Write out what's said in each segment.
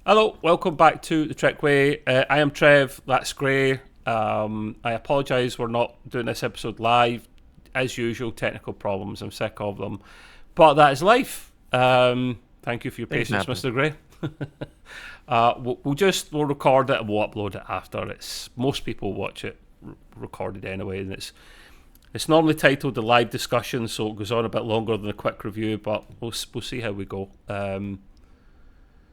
Hello, welcome back to the Trekway. I am Trev, that's Gray. I apologise we're not doing this episode live. As usual, technical problems, I'm sick of them. But that is life. Thank you for your Things patience, happen. Mr. Gray. We'll record it and we'll upload it after. Most people watch it recorded anyway, and it's normally titled the live discussion, so it goes on a bit longer than a quick review, but we'll see how we go.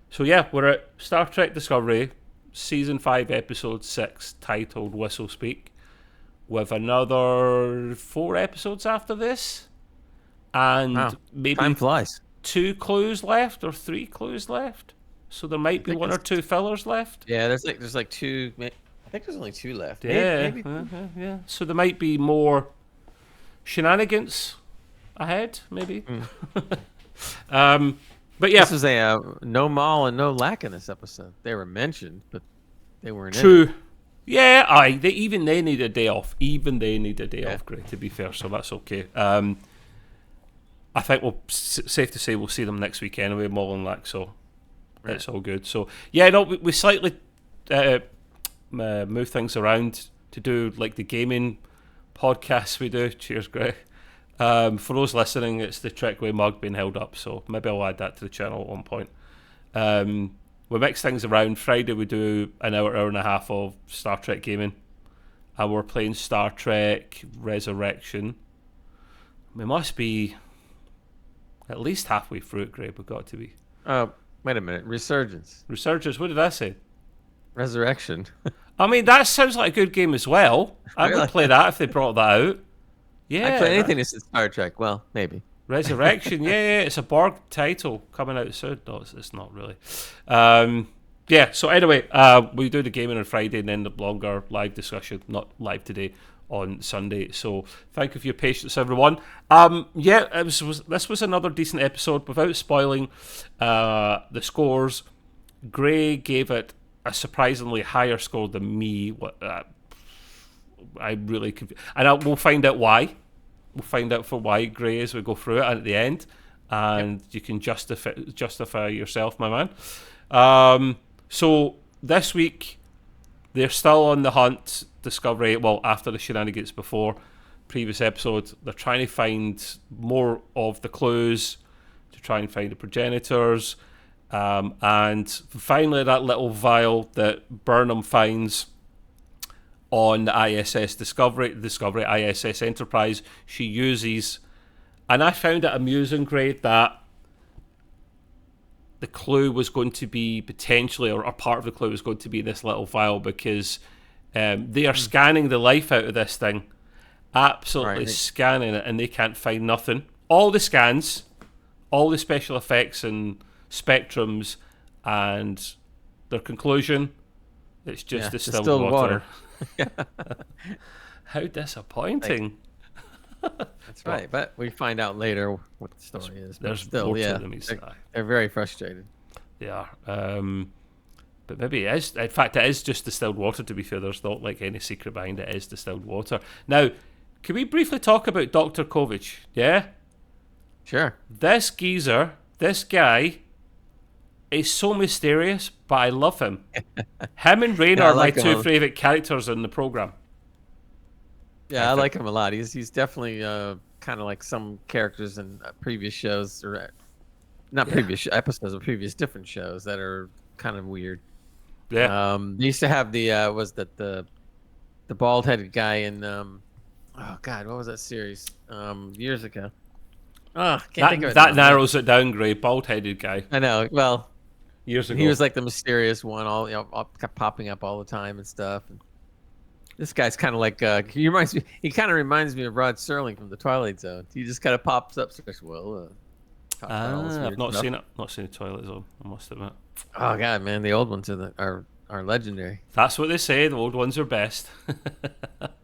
So yeah, we're at Star Trek Discovery, Season 5, Episode 6, titled Whistlespeak, with another 4 episodes after this, and Wow, time maybe flies. 2 clues left, or 3 clues left. So there might I be think 1 or 2 fillers left. yeah. There's like two. I think there's only two left. Yeah, Maybe. yeah. So there might be more shenanigans ahead, maybe. But yeah, This was a no mall and no lack in this episode. They were mentioned, but they weren't in it. true. Yeah, they need a day off. Even they need a day Yeah. off, Great, to be fair, so that's okay. I think safe to say we'll see them next week anyway, Mull and Lack, so Right. it's all good. So yeah, no, we slightly move things around to do like the gaming podcasts we do. Cheers, Greg. For those listening, it's the Trekway mug being held up, so maybe I'll add that to the channel at one point. We mix things around. Friday we do an hour and a half of Star Trek gaming, and we're playing Star Trek Resurrection. We must be at least halfway through it, Greg. We've got to be. Oh, wait a minute. Resurgence, Resurgence, what did I say? resurrection. I mean, that sounds like a good game as well. I would Really? play that if they brought that out. Yeah, I play anything that's in Star Trek. Well, maybe. Resurrection, yeah, it's a Borg title coming out soon. No, it's not really. Yeah, so anyway, we do the gaming on Friday and then the longer live discussion, not live today, on Sunday. So thank you for your patience, everyone. Yeah, this was another decent episode. Without spoiling the scores, Gray gave it a surprisingly higher score than me. I really confused, and we'll find out why. We'll find out for why Gray as we go through it and at the end, and you can justify yourself, my man. So this week they're still on the hunt. Discovery, well, after the shenanigans before previous episode, they're trying to find more of the clues to try and find the progenitors, and finally that little vial that Burnham finds on the ISS Discovery ISS Enterprise, she uses, and I found it amusing, great, that the clue was going to be potentially, or a part of the clue was going to be this little vial, because they are scanning the life out of this thing, absolutely Right. scanning it, and they can't find nothing. All the scans, all the special effects and spectrums, and their conclusion, it's just distilled water. How disappointing. That's right. But we find out later what the story is. But There's still, more to yeah, them. they're very frustrated. They are. But maybe it is. In fact, it is just distilled water, to be fair. There's not like any secret behind it. It is distilled water. Now, can we briefly talk about Dr. Kovic? Yeah? Sure. This geezer, this guy, is so mysterious, but I love him. Him and Rain Yeah, I are like my him. two favourite characters in the programme. Yeah, I like him a lot. He's definitely kind of like some characters in previous shows, or not previous episodes of previous different shows that are kind of weird. Yeah. They used to have the was that the bald headed guy in oh god, what was that series years ago? Oh, can't think of it. That now. narrows it down, Grey. Bald-headed guy. I know. Well, Years ago. he was like the mysterious one, kept popping up all the time and stuff. And this guy's kind of like he kind of reminds me of Rod Serling from the Twilight Zone. He just kind of pops up. Says, well, talk about all this I've weird not stuff. seen it. Not seen the Twilight Zone, I must admit. Oh god, man, the old ones are legendary. That's what they say. The old ones are best.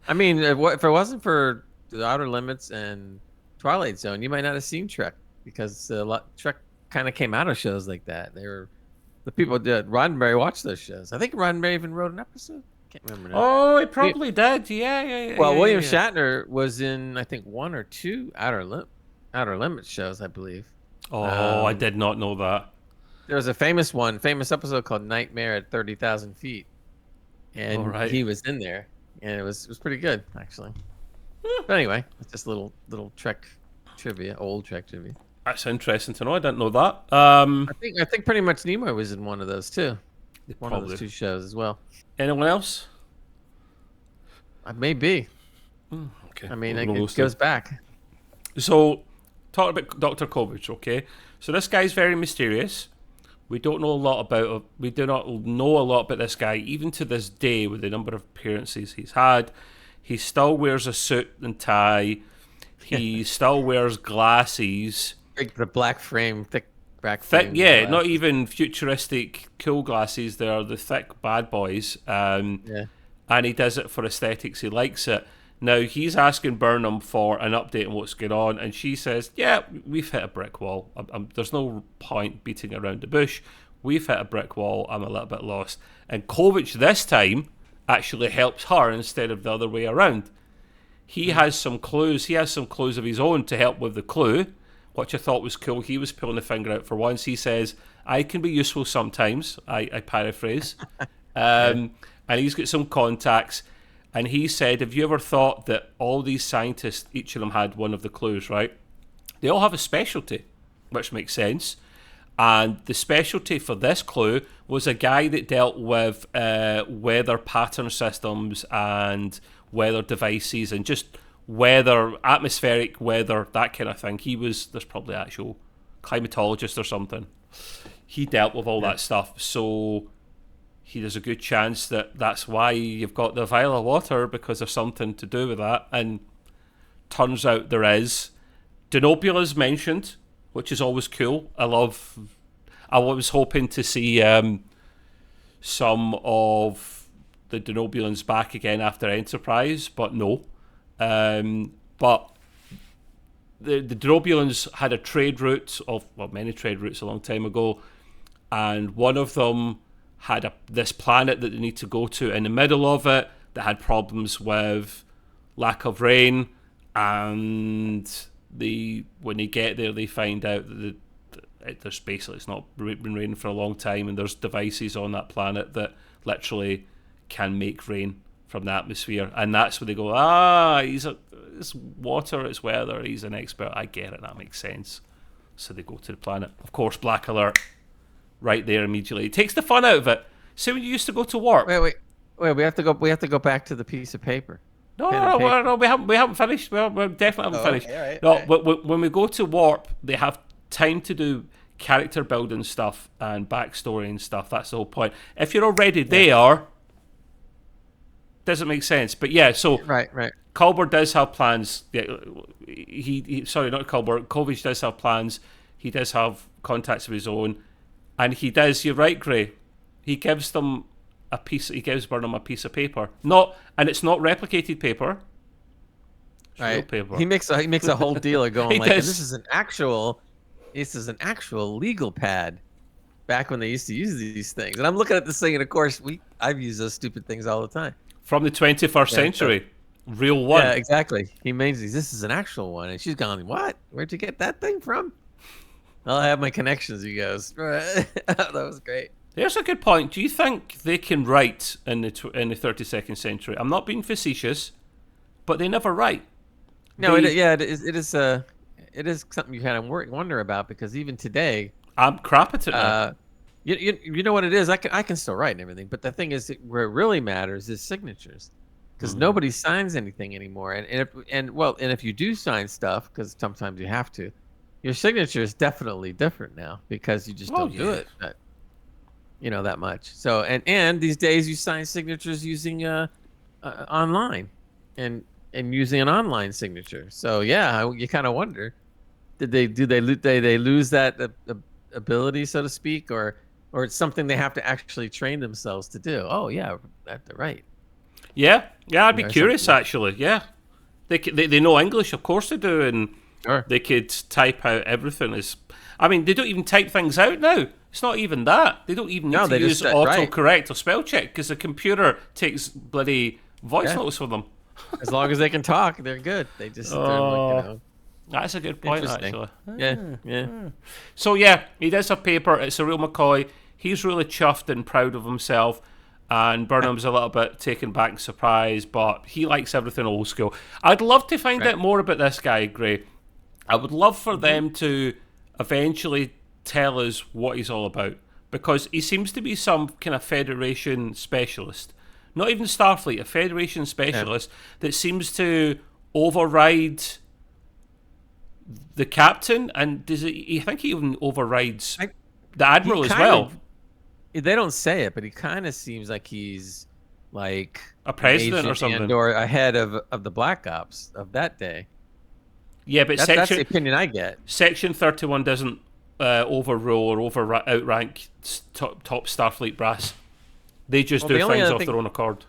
I mean, if it wasn't for the Outer Limits and Twilight Zone, you might not have seen Trek, because Trek kind of came out of shows like that. They were the people did. Roddenberry watched those shows. I think Roddenberry even wrote an episode. Can't remember now. Oh, it probably did. Yeah. Well, yeah, William yeah. Shatner was in, I think, 1 or 2 Outer Limits shows, I believe. Oh, I did not know that. There was a famous episode called Nightmare at 30,000 feet, and right. he was in there, and it was pretty good actually. But anyway, it's just little Trek trivia, old Trek trivia. That's interesting to know. I didn't know that. I think pretty much Nimoy was in one of those too. One of those two shows as well. Anyone else? Maybe. Okay. I mean, it goes back. So, talk about Dr. Kovich, okay? So this guy's very mysterious. We don't know a lot about. We do not know a lot about this guy, even to this day, with the number of appearances he's had. He still wears a suit and tie. He still wears glasses. The black frame, thick black Thick, frame. yeah, not even futuristic cool glasses. They're the thick bad boys. Yeah. And he does it for aesthetics. He likes it. Now, he's asking Burnham for an update on what's going on, and she says, yeah, we've hit a brick wall. There's no point beating around the bush. We've hit a brick wall. I'm a little bit lost. And Kovich, this time, actually helps her instead of the other way around. He has some clues. He has some clues of his own to help with the clue, which I thought was cool. He was pulling the finger out for once. He says, I can be useful sometimes. I paraphrase. And he's got some contacts. And he said, have you ever thought that all these scientists, each of them had one of the clues, right? They all have a specialty, which makes sense. And the specialty for this clue was a guy that dealt with weather pattern systems and weather devices and just weather, atmospheric weather, that kind of thing. There's probably actual climatologist or something. He dealt with all that stuff. So there's a good chance that that's why you've got the vial of water, because there's something to do with that. And turns out there is. Denobula's mentioned, which is always cool. I was hoping to see some of the Denobulans back again after Enterprise, but no. But the Denobulans had a trade route many trade routes a long time ago, and one of them had this planet that they need to go to in the middle of it that had problems with lack of rain, and when they get there, they find out that there's basically, it's not been raining for a long time, and there's devices on that planet that literally can make rain from the atmosphere, and that's where they go, it's water, it's weather, he's an expert, I get it, that makes sense. So they go to the planet. Of course, black alert right there immediately. It takes the fun out of it. See, when you used to go to warp. Wait. We have to go back to the piece of paper. No, we haven't finished. We definitely haven't finished. Okay, no, right. But when we go to warp, they have time to do character building stuff and backstory and stuff. That's the whole point. If you're already there, doesn't make sense. But yeah, so right. Culber does have plans. Yeah, not Culber. Kovich does have plans. He does have contacts of his own. And he does, you're right, Gray. He gives Burnham a piece of paper. And it's not replicated paper. It's real paper. He makes a whole deal of going And this is an actual legal pad. Back when they used to use these things. And I'm looking at this thing, and of course I've used those stupid things all the time. From the 21st century. Real one. Yeah, exactly. He means this is an actual one. And she's going, what? Where'd you get that thing from? Well, I have my connections, he goes. That was great. There's a good point. Do you think they can write in the 32nd century? I'm not being facetious, but they never write. No, it is something you kind of wonder about, because even today, I'm crap at it now. You know what it is? I can still write and everything, but the thing is, where it really matters is signatures, because nobody signs anything anymore. And if you do sign stuff, because sometimes you have to, your signature is definitely different now, because you just don't do it, that much. So and these days you sign signatures using online, and using an online signature. So yeah, you kind of wonder, do they lose that ability, so to speak, or it's something they have to actually train themselves to do? Oh yeah, they're right. Yeah, I'd be curious actually. Yeah, they know English, of course they do, and sure. They could type out everything. They don't even type things out now. It's not even that. They don't even need to use autocorrect or spell check, because the computer takes bloody voice notes for them. As long as they can talk, they're good. They just That's a good point, actually. Yeah. So yeah, he does have paper. It's a real McCoy. He's really chuffed and proud of himself. And Burnham's a little bit taken back and surprised, but he likes everything old school. I'd love to find out more about this guy, Gray. I would love for them to eventually tell us what he's all about, because he seems to be some kind of Federation specialist. Not even Starfleet, a Federation specialist that seems to override the captain, and does it? I think he even overrides the admiral as well. They don't say it, but he kind of seems like he's like a president or something, or a head of the Black Ops of that day. Yeah, but that's the opinion I get. Section 31 doesn't overrule or outrank top Starfleet brass. They just do things off their own accord.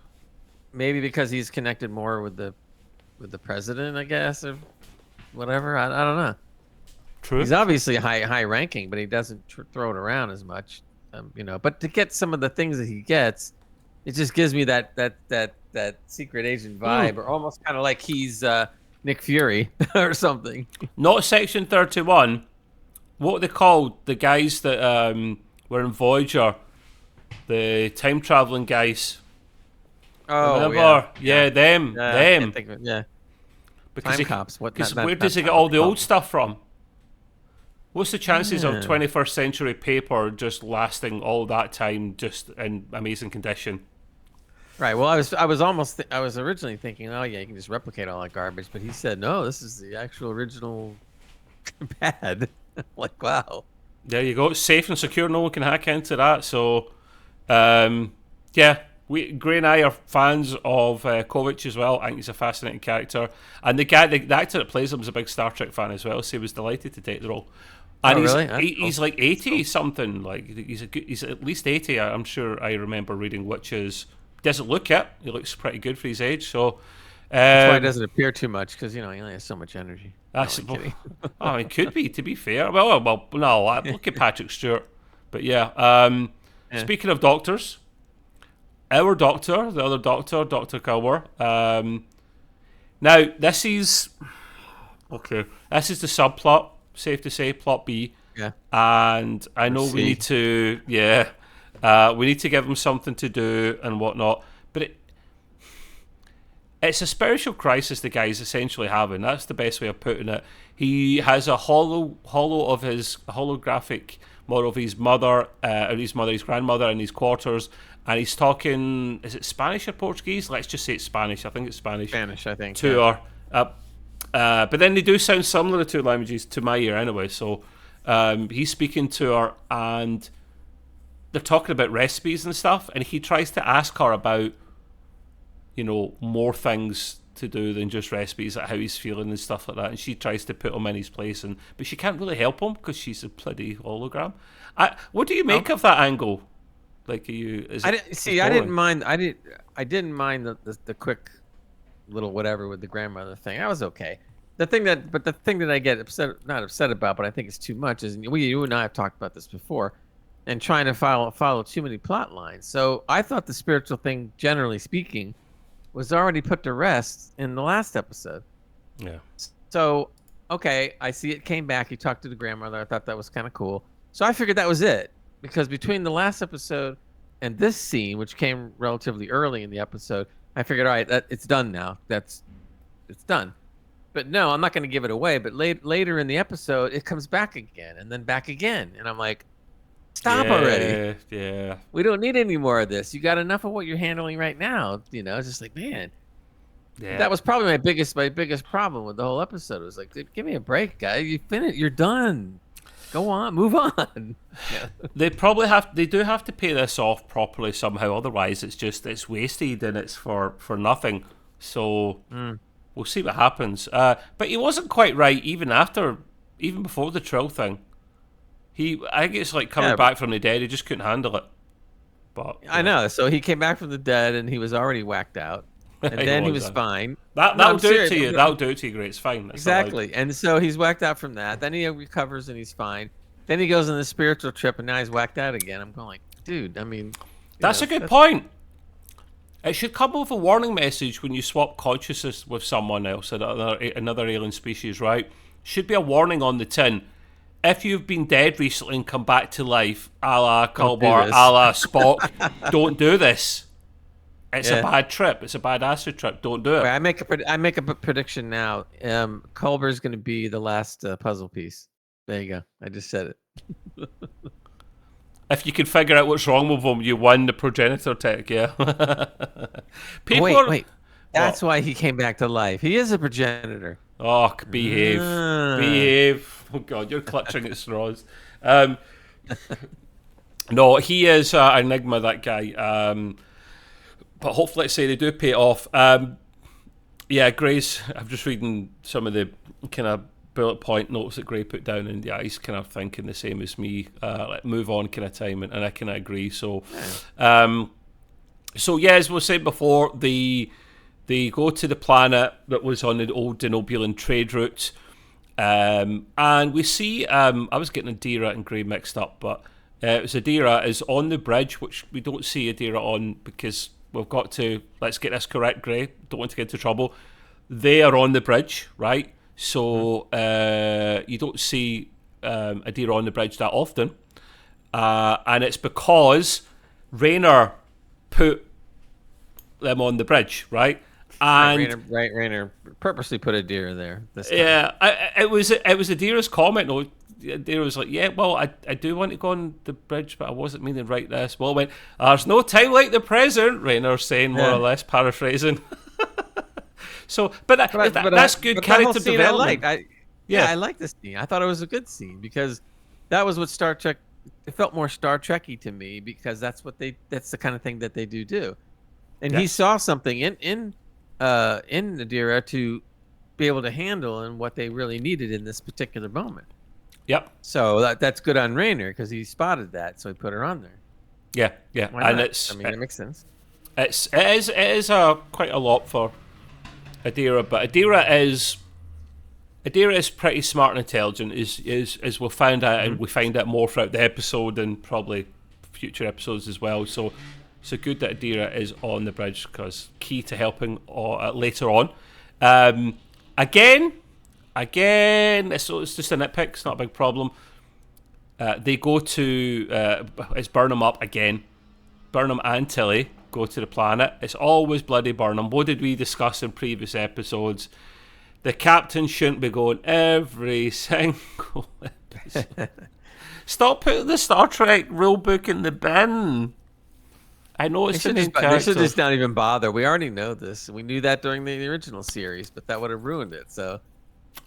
Maybe because he's connected more with the president, I guess, or whatever. I don't know. True. He's obviously high ranking, but he doesn't throw it around as much. But to get some of the things that he gets, it just gives me that secret agent vibe, or almost kind of like he's Nick Fury or something. Not Section 31. What they called the guys that were in Voyager, the time traveling guys. Oh, remember? Yeah, them. Because time cops. Where does he get all the old stuff from? What's the chances of 21st century paper just lasting all that time, just in amazing condition? Right. Well, I was originally thinking, oh yeah, you can just replicate all that garbage, but he said no. This is the actual original pad. Like, wow. There you go. It's safe and secure. No one can hack into that. So, yeah. Gray and I are fans of Kovic as well. I think he's a fascinating character, and the actor that plays him is a big Star Trek fan as well. So he was delighted to take the role. And he's like 80 something. Like he's at least 80. I'm sure I remember reading, which is doesn't look it. He looks pretty good for his age. So that's why he doesn't appear too much, because he only has so much energy. That's oh, it could be, to be fair. Well, no. Look at Patrick Stewart. But yeah. Speaking of doctors. Our doctor, the other doctor, Dr. Culwer. Now, this is the subplot, safe to say, plot B. Yeah. And I know we need to, we need to give him something to do and whatnot. But it's a spiritual crisis the guy's essentially having. That's the best way of putting it. He has a holographic model of his mother, his grandmother in his quarters. And he's talking, is it Spanish or Portuguese? Let's just say it's Spanish. I think it's Spanish. Spanish, I think. To her. But then they do sound similar, the two languages, to my ear anyway. So he's speaking to her, and they're talking about recipes and stuff. And he tries to ask her about, more things to do than just recipes, like how he's feeling and stuff like that. And she tries to put him in his place, but she can't really help him because she's a bloody hologram. What do you make of that angle? Like, I didn't mind. I didn't mind the quick little whatever with the grandmother thing. That was okay. The thing that I get not upset about, but I think it's too much, is you and I have talked about this before, and trying to follow too many plot lines. So I thought the spiritual thing, generally speaking, was already put to rest in the last episode. Yeah. So okay, I see it came back. He talked to the grandmother. I thought that was kind of cool. So I figured that was it. Because between the last episode and this scene, which came relatively early in the episode, I figured, all right, it's done now. It's done. But no, I'm not going to give it away. But later in the episode, it comes back again, and then back again. And I'm like, stop already. Yeah. We don't need any more of this. You got enough of what you're handling right now. It's just like, man. Yeah. That was probably my biggest problem with the whole episode. It was like, give me a break, guy. You finished. You're done. Go on, move on. Yeah. They do have to pay this off properly somehow. Otherwise, it's wasted and it's for nothing. So we'll see what happens. But he wasn't quite right even before the Trill thing. I think it's like coming back from the dead. He just couldn't handle it. But I know. So he came back from the dead and he was already whacked out. And then he was fine. That'll do it to you. That'll do it to you, great. It's fine. That's exactly. And so he's whacked out from that. Then he recovers and he's fine. Then he goes on the spiritual trip and now he's whacked out again. I'm going like, dude, I mean... That's a good point. It should come with a warning message when you swap consciousness with someone else, another alien species, right? should be a warning on the tin. If you've been dead recently and come back to life, a la Culbar, a la Spock, don't do this. It's a bad trip. It's a bad acid trip. Don't do it. Wait, I make a prediction now. Culber's going to be the last puzzle piece. There you go. I just said it. If you can figure out what's wrong with him, you won the progenitor tech, yeah. Wait. That's why he came back to life. He is a progenitor. Oh, behave. Behave. Oh, God, you're clutching at straws. No, he is an enigma, that guy. But hopefully, let's say they do pay it off. Yeah, Gray's, I'm just reading some of the kind of bullet point notes that Gray put down, and yeah, he's kind of thinking the same as me. Move on kind of time, and I kind of agree. So, as we said before, they go to the planet that was on the old Denobulan trade route, and we see. I was getting Adira and Gray mixed up, but it was Adira is on the bridge, which we don't see Adira on because we've got to. Let's get this correct, Gray. Don't want to get into trouble. They are on the bridge, right? So you don't see Adira on the bridge that often, and it's because Rayner put them on the bridge, right? And Rayner purposely put Adira there. This time. Yeah, it was Adira's comment. No, Adira was like, "Yeah, well, I do want to go on the bridge, but I wasn't meaning to write this." Well, went, "There's no time like the present." Rayner saying more or less, paraphrasing. So, but that's good character development. I like this scene. I thought it was a good scene because that was what Star Trek. It felt more Star Trek-y to me because that's the kind of thing that they do. And he saw something in Adira to be able to handle and what they really needed in this particular moment. Yep. So that's good on Rayner because he spotted that, so he put her on there. Yeah, and it makes sense. It is quite a lot for Adira, but Adira is pretty smart and intelligent, as we'll find out, and we find out more throughout the episode and probably future episodes as well. So good that Adira is on the bridge because key to helping later on. Again, it's just a nitpick. It's not a big problem. They go to it's Burnham up again. Burnham and Tilly go to the planet. It's always bloody Burnham. What did we discuss in previous episodes? The captain shouldn't be going every single episode. Stop putting the Star Trek rule book in the bin. I know it's the main character. They should just not even bother. We already know this. We knew that during the original series, but that would have ruined it. So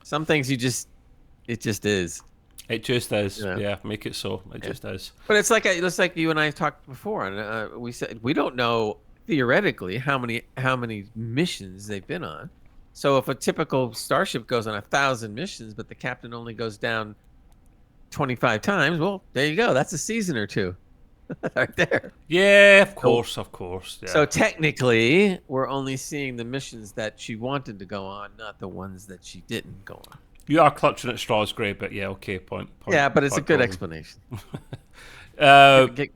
some things it just is. It just is. Yeah, make it so. It just is. But it's like you and I talked before, and we said we don't know theoretically how many missions they've been on. So if a typical starship goes on 1,000 missions, but the captain only goes down 25 times, well, there you go. That's a season or two, right there. Yeah, of course. Yeah. So technically, we're only seeing the missions that she wanted to go on, not the ones that she didn't go on. You are clutching at straws, Gray, but yeah, okay, point. Yeah, but it's a good explanation. Give it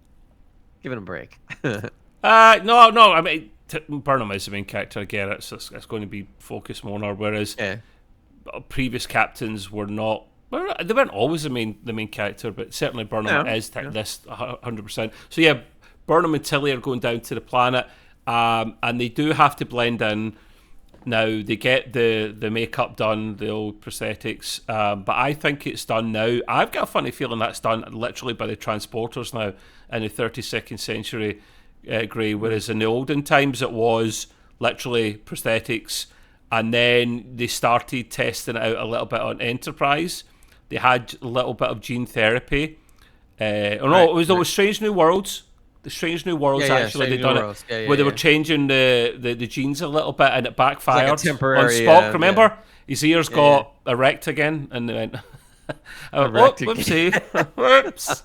a break. No, I mean, Burnham is the main character. I get it. So it's going to be focused more on her, whereas previous captains were not. Well, they weren't always the main character, but certainly Burnham is this 100%. So yeah, Burnham and Tilly are going down to the planet, and they do have to blend in. Now they get the makeup done, the old prosthetics, but I think it's done now. I've got a funny feeling that's done literally by the transporters now in the 32nd century, Gray, whereas in the olden times it was literally prosthetics, and then they started testing it out a little bit on Enterprise. They had a little bit of gene therapy. It was Strange New Worlds. The Strange New Worlds actually they done it where they were changing the genes a little bit and it backfired like a temporary, on Spock. Remember, his ears got erect again, and they went, "Whoopsie, whoops."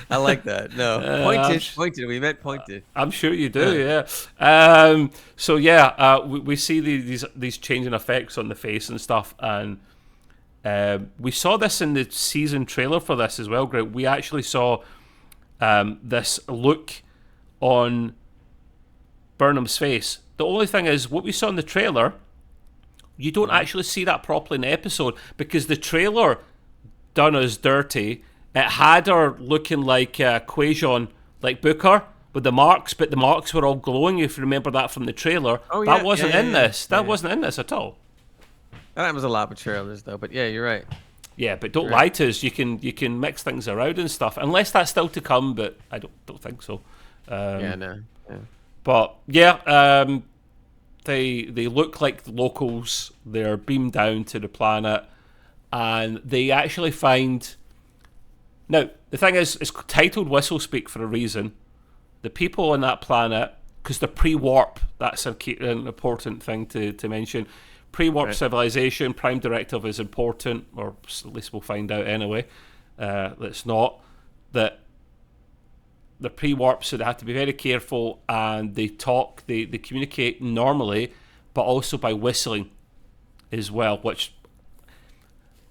I like that. No, pointed. We meant pointed. I'm sure you do. We see these changing effects on the face and stuff, and we saw this in the season trailer for this as well. Greg, we actually saw. This look on Burnham's face. The only thing is, what we saw in the trailer you don't actually see that properly in the episode because the trailer done us dirty. It had her looking like Quajon, like Booker, with the marks, but the marks were all glowing, if you remember that from the trailer. That wasn't in this. That wasn't in this at all. That was a lot of trailers, though, but yeah, you're right. Yeah, but don't lie to us. You can mix things around and stuff, unless that's still to come, but I don't think so. No. Yeah. But, they look like the locals. They're beamed down to the planet, and they actually find... Now, the thing is, it's titled Whistlespeak for a reason. The people on that planet, because they're pre-warp, that's an important thing to mention. Pre-warp civilization, Prime Directive is important, or at least we'll find out anyway. That's not. That they're pre-warp, so they have to be very careful, and they talk, they communicate normally, but also by whistling as well, which...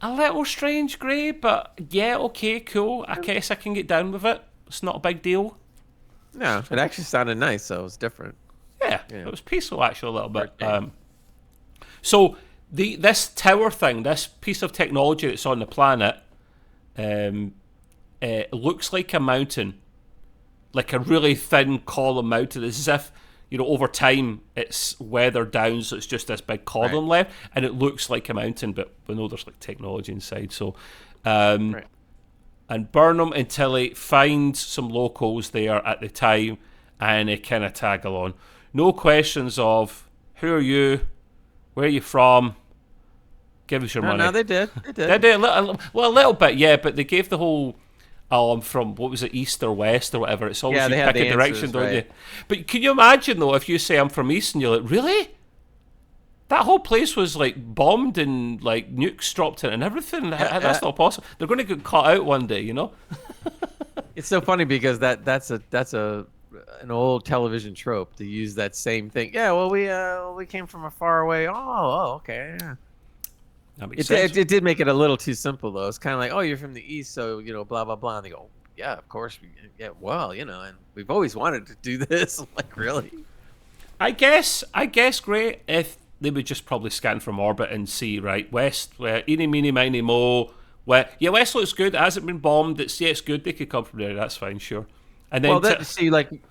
A little strange, Gray, but yeah, okay, cool. I guess I can get down with it. It's not a big deal. No, it actually sounded nice, so it was different. Yeah, it was peaceful actually a little bit. So this tower thing, this piece of technology that's on the planet, it looks like a mountain, like a really thin column mountain, as if, over time it's weathered down, so it's just this big column left, and it looks like a mountain, but we know there's like technology inside. So, and Burnham and Tilly find some locals there at the time, and they kind of tag along. No questions of who are you, where are you from, give us your money. No, they did. They did a little bit, yeah, but they gave the whole... I'm from, what was it, east or west or whatever. It's always you pick a direction, don't you? But can you imagine, though, if you say I'm from east and you're like, really? That whole place was, like, bombed and, like, nukes dropped in and everything. That's not possible. They're going to get caught out one day, It's so funny because that's an old television trope to use that same thing. Yeah, well, we came from a far away. Oh, okay, yeah. It did make it a little too simple, though. It's kind of like, oh, you're from the east, so blah blah blah. And they go, yeah, of course, well, and we've always wanted to do this. I'm like, really? I guess, great if they would just probably scan from orbit and see west, where eeny meeny miny mo. West looks good. It hasn't been bombed. It's good. They could come from there. That's fine, sure. And then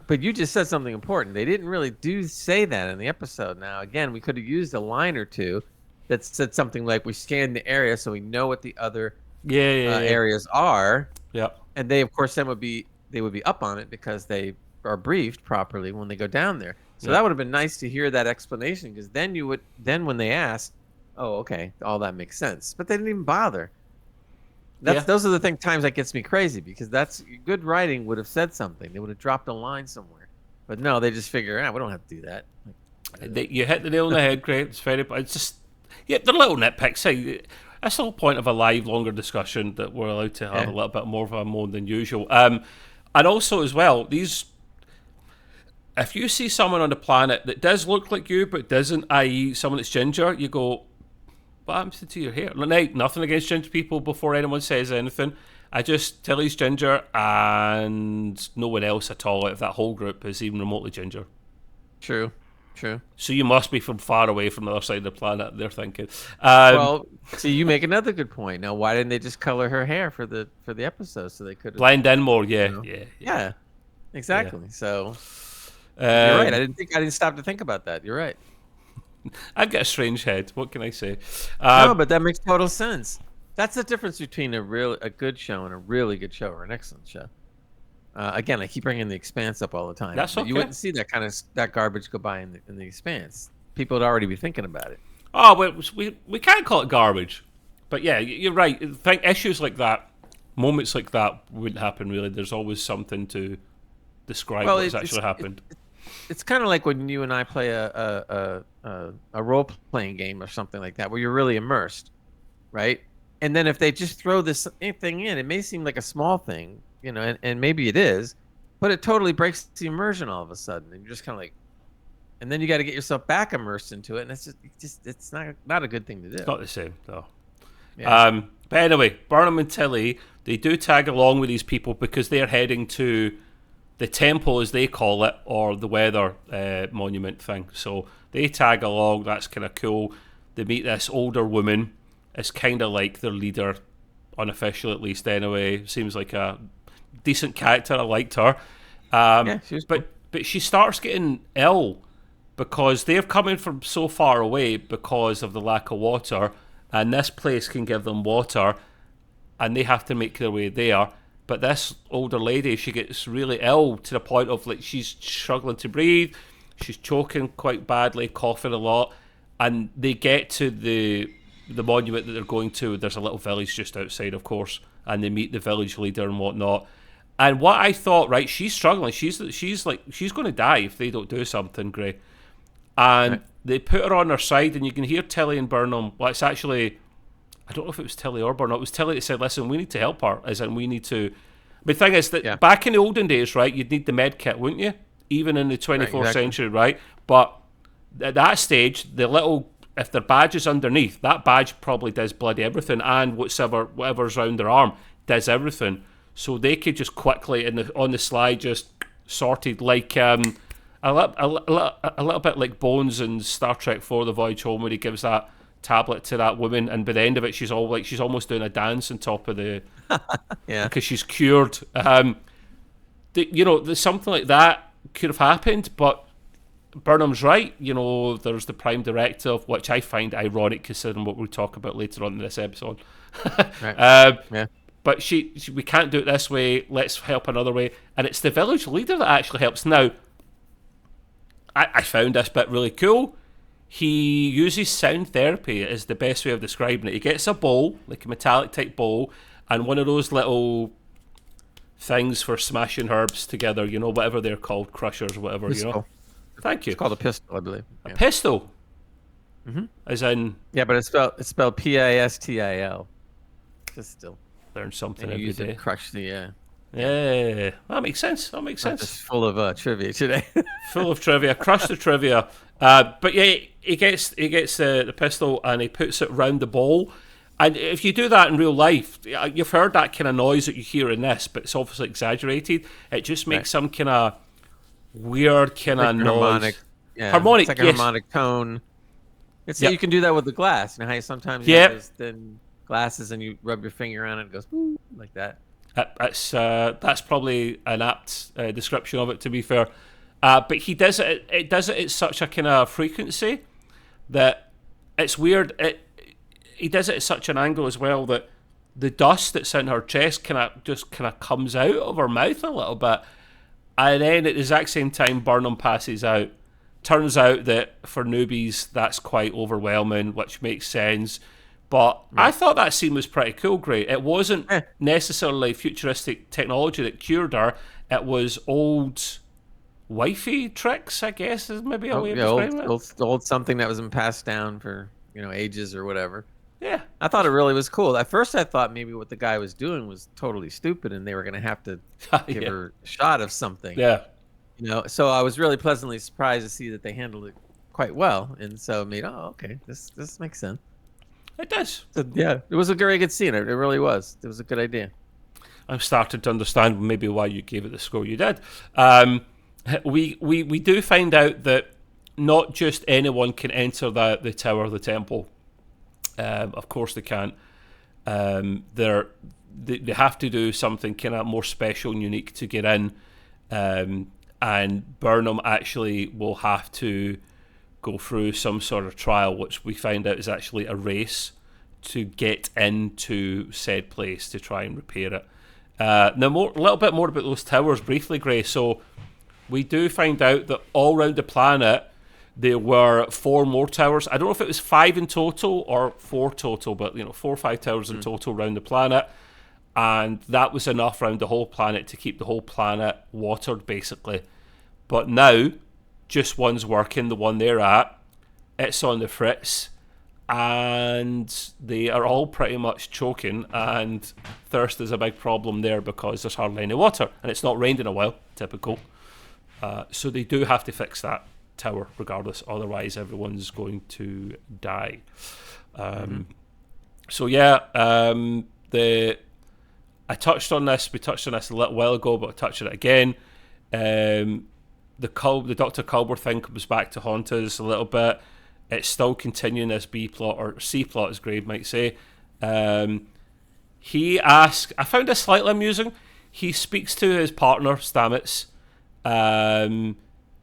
but you just said something important. They didn't really say that in the episode. Now, again, we could have used a line or two that said something like, we scanned the area so we know what the other areas are. Yeah. And they, of course, would be up on it because they are briefed properly when they go down there. So that would have been nice to hear that explanation, because then when they asked, oh, okay, all that makes sense. But they didn't even bother. Those are the times that gets me crazy, because that's good writing would have said something. They would have dropped a line somewhere. But no, they just figure, we don't have to do that. You hit the nail on the head, great. It's just... Yeah, they're little nitpicks. That's the whole point of a live, longer discussion, that we're allowed to have a little bit more of a moan than usual. And also, as well, if you see someone on the planet that does look like you but doesn't, i.e. someone that's ginger, you go, what happens to your hair? Nothing against ginger people before anyone says anything. Tilly's ginger, and no one else at all out of that whole group is even remotely ginger. True. So you must be from far away from the other side of the planet, they're thinking. See, you make another good point. Now, why didn't they just color her hair for the episode so they could blend in more? Yeah, exactly. Yeah. So you're right. I didn't stop to think about that. You're right. I've got a strange head. What can I say? No, but that makes total sense. That's the difference between a good show and a really good show, or an excellent show. Again, I keep bringing The Expanse up all the time. That's okay. You wouldn't see that garbage go by in the Expanse. People would already be thinking about it. Oh, we can't call it garbage, but yeah, you're right. I think issues like that, moments like that, wouldn't happen really. There's always something to describe what's actually happened. It's kind of like when you and I play a role playing game or something like that, where you're really immersed, right? And then if they just throw this thing in, it may seem like a small thing. And maybe it is, but it totally breaks the immersion all of a sudden. And you're just kind of like, and then you got to get yourself back immersed into it. And it's not a good thing to do. It's not the same, though. Yeah. But anyway, Burnham and Tilly, they do tag along with these people because they're heading to the temple, as they call it, or the weather monument thing. So they tag along. That's kind of cool. they meet this older woman. It's kind of like their leader, unofficial at least anyway. Seems like a decent character. I liked her. She was cool. But she starts getting ill because they're coming from so far away because of the lack of water, and this place can give them water, and they have to make their way there. But this older lady, she gets really ill to the point of like she's struggling to breathe, she's choking quite badly, coughing a lot, and they get to the monument that they're going to. There's a little village just outside, of course, and they meet the village leader and whatnot. And what I thought, right, she's struggling. She's going to die if they don't do something, Gray. And they put her on her side, and you can hear Tilly and Burnham. Well, it's actually, I don't know if it was Tilly or Burnham. It was Tilly that said, "Listen, we need to help her." As in, we need to. But the thing is that back in the olden days, right, you'd need the med kit, wouldn't you? Even in the 24th century, right? But at that stage, the little, if their badge is underneath, that badge probably does bloody everything, and whatever's around their arm does everything. So they could just quickly on the slide just sorted like a little bit like Bones in Star Trek IV: The Voyage Home, where he gives that tablet to that woman, and by the end of it, she's almost doing a dance on top of the because she's cured. Something like that could have happened, but Burnham's right. There's the Prime Directive, which I find ironic considering what we'll talk about later on in this episode. But we can't do it this way. Let's help another way. And it's the village leader that actually helps. Now, I found this bit really cool. He uses sound therapy is the best way of describing it. He gets a bowl, like a metallic type bowl, and one of those little things for smashing herbs together, whatever they're called, crushers or whatever, Pistol. Thank you. It's called a pistol, I believe. A pistol? Mm-hmm. As in... Yeah, but it's spelled Pistil. Pistol. Learn something every day. Crush the Yeah, that makes sense. Just full of trivia today. Full of trivia. Crush the trivia. But yeah, he gets the pistol and he puts it round the bowl. And if you do that in real life, you've heard that kind of noise that you hear in this, but it's obviously exaggerated. It just makes some kind of weird kind of noise. Harmonic. Yeah, harmonic. It's like a harmonic tone. You can do that with the glass. You know how you sometimes have those thin glasses and you rub your finger on it, it goes woo, like that. That's probably an apt description of it, to be fair. But he does it. It does it at such a kind of frequency that it's weird. He does it at such an angle as well that the dust that's in her chest just comes out of her mouth a little bit, and then at the exact same time Burnham passes out. Turns out that for newbies that's quite overwhelming, which makes sense. But I thought that scene was pretty cool, Great. It wasn't necessarily futuristic technology that cured her. It was old wifey tricks, I guess, is maybe a way of describing it. Old something that was passed down for ages or whatever. Yeah. I thought it really was cool. At first I thought maybe what the guy was doing was totally stupid and they were going to have to give her a shot of something. Yeah. So I was really pleasantly surprised to see that they handled it quite well. And so it made, okay, this makes sense. It does. So, yeah, it was a very good scene. It really was. It was a good idea. I'm starting to understand maybe why you gave it the score you did. We do find out that not just anyone can enter the tower of the temple. Of course they can't. They have to do something kind of more special and unique to get in. And Burnham actually will have to go through some sort of trial, which we find out is actually a race to get into said place to try and repair it. Now, a little bit more about those towers briefly, Gray. So we do find out that all around the planet there were 4 more towers. I don't know if it was 5 in total or 4 total, but 4 or 5 towers in total around the planet. And that was enough around the whole planet to keep the whole planet watered, basically. But now, just one's working, the one they're at. It's on the fritz. And they are all pretty much choking. And thirst is a big problem there because there's hardly any water. And it's not rained in a while, typical. So they do have to fix that tower regardless. Otherwise, everyone's going to die. So yeah, I touched on this. We touched on this a little while ago, but I'll touch on it again. The Dr. Culber thing comes back to haunt us a little bit. it's still continuing this B plot, or C plot, as Greg might say. He asks, I found this slightly amusing. He speaks to his partner, Stamets.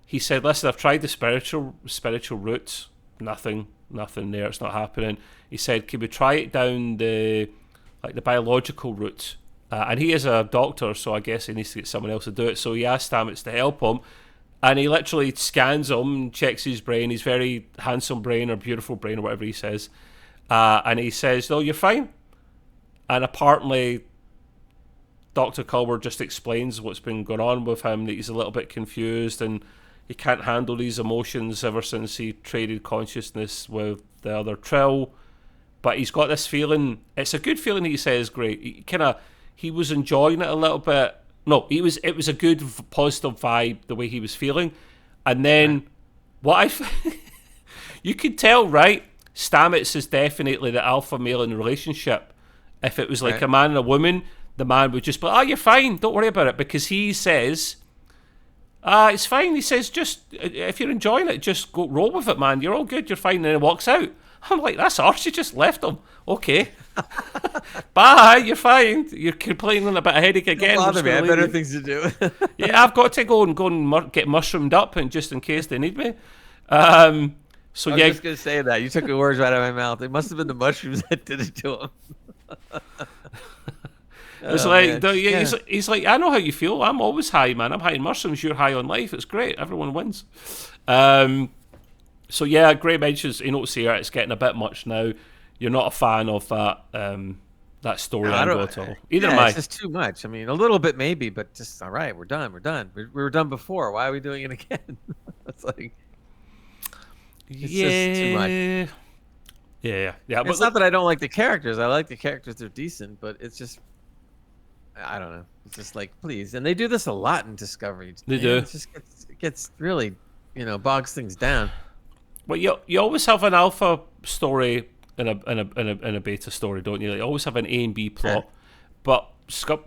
He said, listen, I've tried the spiritual route. Nothing there. It's not happening. He said, can we try it down the biological route? And he is a doctor, so I guess he needs to get someone else to do it. So he asked Stamets to help him. And he literally scans him, checks his brain, his very handsome brain or beautiful brain or whatever he says. And he says, no, you're fine. And apparently, Dr. Culber just explains what's been going on with him, that he's a little bit confused and he can't handle these emotions ever since he traded consciousness with the other Trill. But he's got this feeling, it's a good feeling, he says, great. He was enjoying it a little bit. No, it was a good, positive vibe, the way he was feeling. And then, you could tell, right? Stamets is definitely the alpha male in the relationship. If it was like a man and a woman, the man would just be, you're fine, don't worry about it. Because he says, it's fine. He says, just, if you're enjoying it, just go roll with it, man. You're all good, you're fine. And then he walks out. I'm like, that's harsh, you just left him. Okay. Bye, you're fine. You're complaining about a headache again. Don't bother me, I have better things to do. Yeah, I've got to go and get mushroomed up, and just in case they need me. So I was just going to say that. You took the words right out of my mouth. It must have been the mushrooms that did it to him. It's he's like, I know how you feel. I'm always high, man. I'm high in mushrooms. You're high on life. It's great. Everyone wins. So yeah, Gray mentions, notes here, it's getting a bit much now. You're not a fan of that story angle at all. Either am I. It's just too much. I mean, a little bit maybe, but just all right. We're done. We were done before. Why are we doing it again? It's like, it's just too much. Yeah. It's not that I don't like the characters. I like the characters. They're decent, but it's just, I don't know. It's just like, please. And they do this a lot in Discovery. They do. It just gets really, bogs things down. Well, you always have an alpha story and a beta story, don't you? You always have an A and B plot. But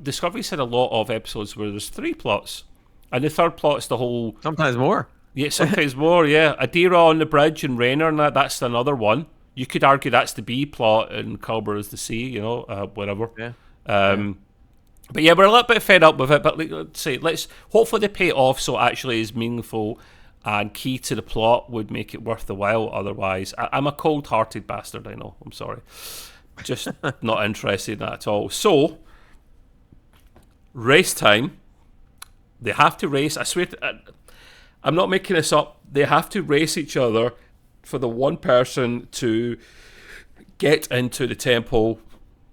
Discovery's had a lot of episodes where there's 3 plots. And the third plot's the whole... Sometimes more. Yeah, sometimes more, yeah. Adira on the bridge and Raynor and that's another one. You could argue that's the B plot and Culber is the C, whatever. Yeah. But yeah, we're a little bit fed up with it. But let's hopefully they pay it off so it actually is meaningful and key to the plot, would make it worth the while. Otherwise, I'm a cold-hearted bastard, I know. I'm sorry. Just not interested in that at all. So, race time. They have to race. I swear, I'm not making this up. They have to race each other for the one person to get into the temple,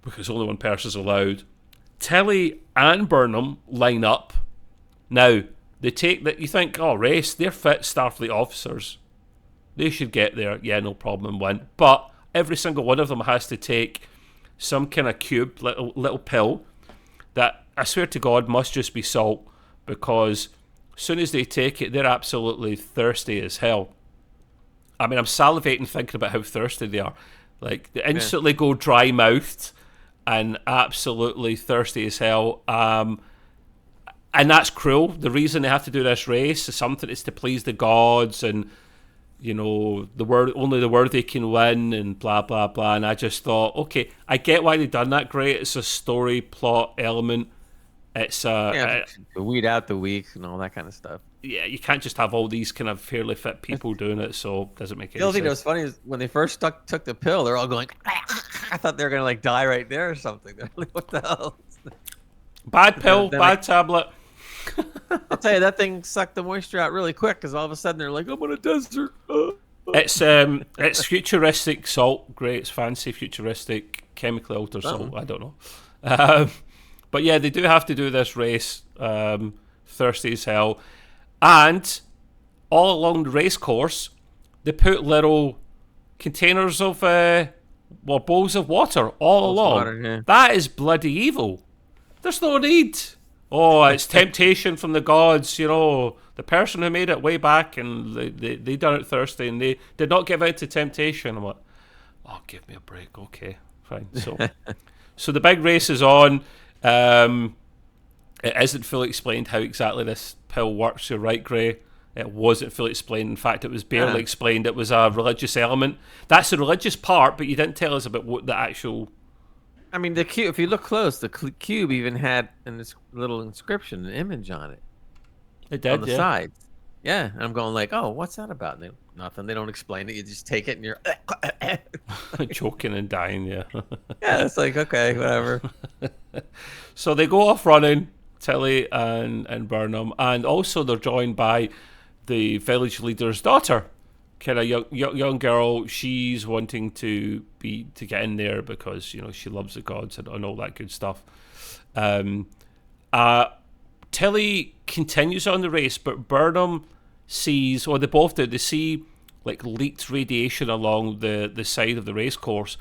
because only one person is allowed. Tilly and Burnham line up. Now, they take that. You think, race, they're fit Starfleet officers. They should get there. Yeah, no problem, and win. But every single one of them has to take some kind of cube, little pill, that I swear to God must just be salt, because as soon as they take it, they're absolutely thirsty as hell. I mean, I'm salivating thinking about how thirsty they are. Like, they instantly go dry-mouthed and absolutely thirsty as hell. And that's cruel. The reason they have to do this race is something, it's to please the gods, and only the worthy can win, and blah blah blah. And I just thought, okay, I get why they've done that. Great, it's a story plot element. It's to weed out the weak and all that kind of stuff. Yeah, you can't just have all these kind of fairly fit people doing it, so it doesn't make any sense. The only thing that was funny is when they first took the pill, they're all going, I thought they were gonna die right there or something. They're like, what the hell? Bad pill, bad tablet. I'll tell you, that thing sucked the moisture out really quick, because all of a sudden they're like, I'm on a desert. It's futuristic salt. Great, it's fancy futuristic chemically altered salt. I don't know. But yeah, they do have to do this race, thirsty as hell. And all along the race course, they put little containers of, bowls of water all along. Water, yeah. That is bloody evil. There's no need. Oh, it's temptation from the gods, the person who made it way back, and they done it thirsty, and they did not give out to temptation. I'm like, give me a break. Okay, fine. So the big race is on. It isn't fully explained how exactly this pill works. You're right, Gray. It wasn't fully explained. In fact, it was barely explained. It was a religious element. That's the religious part, but you didn't tell us about what the actual... I mean, the cube. If you look close, the cube even had this little inscription, an image on it. It did, on the sides. Yeah, and I'm going like, oh, what's that about? And nothing. They don't explain it. You just take it and you're choking and dying. Yeah. Yeah, it's like, okay, whatever. So they go off running, Tilly and Burnham, and also they're joined by the village leader's daughter, kind of young girl. She's wanting to get in there because she loves the gods and all that good stuff. Tilly continues on the race, but Burnham sees, or they both do, they see like leaked radiation along the side of the race course,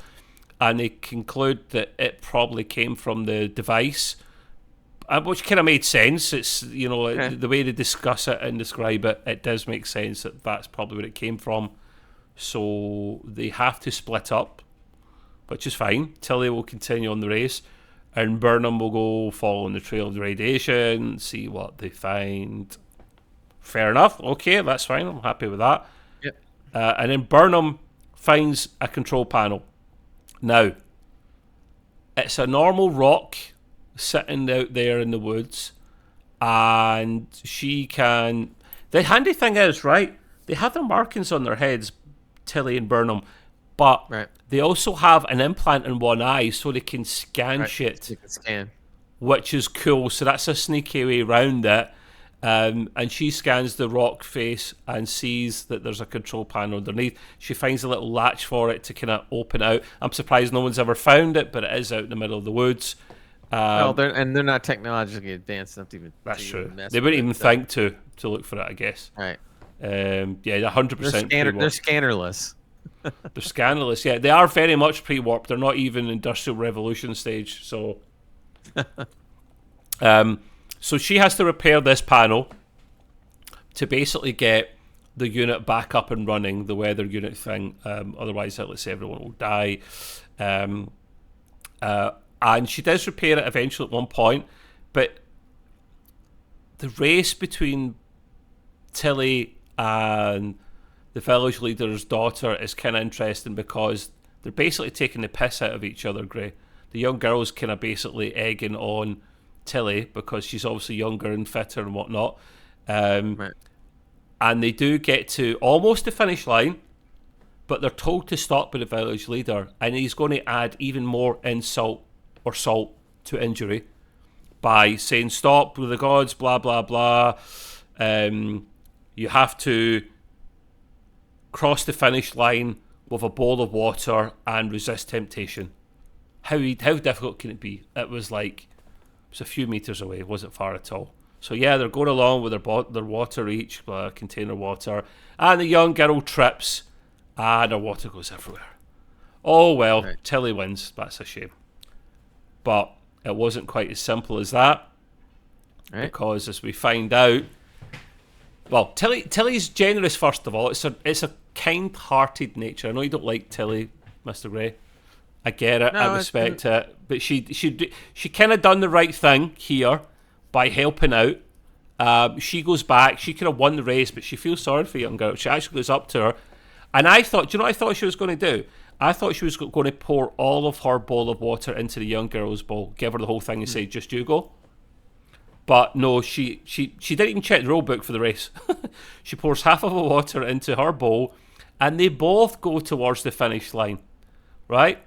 and they conclude that it probably came from the device, which kind of made sense. It's the way they discuss it and describe it, it does make sense that that's probably where it came from. So they have to split up, which is fine. Tilly will continue on the race, and Burnham will go follow on the trail of the radiation, see what they find. Fair enough. Okay, that's fine. I'm happy with that. Yep. And then Burnham finds a control panel. Now, it's a normal rock sitting out there in the woods, and she can... The handy thing is, right, they have their markings on their heads, Tilly and Burnham, but they also have an implant in one eye so they can scan shit. So you can scan. Which is cool. So that's a sneaky way around it. And she scans the rock face and sees that there's a control panel underneath. She finds a little latch for it to kind of open out. I'm surprised no one's ever found it, but it is out in the middle of the woods. Well, they're not technologically advanced enough to even... That's true. They wouldn't even think to look for it, I guess. Right. Yeah, 100%. They're scannerless. They're scannerless, yeah. They are very much pre-warped. They're not even Industrial Revolution stage, so... So she has to repair this panel to basically get the unit back up and running, the weather unit thing. Otherwise, let's say everyone will die. And she does repair it eventually at one point, but the race between Tilly and the village leader's daughter is kind of interesting because they're basically taking the piss out of each other, Gray. The young girl's kind of basically egging on Tilly because she's obviously younger and fitter and whatnot. And they do get to almost the finish line, but they're told to stop by the village leader, and he's going to add even more insult or salt to injury by saying, stop with the gods, blah, blah, blah. You have to cross the finish line with a bowl of water and resist temptation. How difficult can it be? It was a few meters away. It wasn't far at all. So yeah, they're going along with their water each, container water, and the young girl trips, and her water goes everywhere. Oh well, Tilly wins. That's a shame. But it wasn't quite as simple as that, because as we find out, well, Tilly's generous. First of all, it's a kind-hearted nature. I know you don't like Tilly, Mr. Gray. I get it. No, I respect it. But she kind of done the right thing here by helping out. She goes back. She could have won the race, but she feels sorry for the young girl. She actually goes up to her. And I thought, do you know what I thought she was going to do? I thought she was going to pour all of her bowl of water into the young girl's bowl, give her the whole thing and say, just you go. But no, she didn't even check the rule book for the race. She pours half of the water into her bowl, and they both go towards the finish line, right?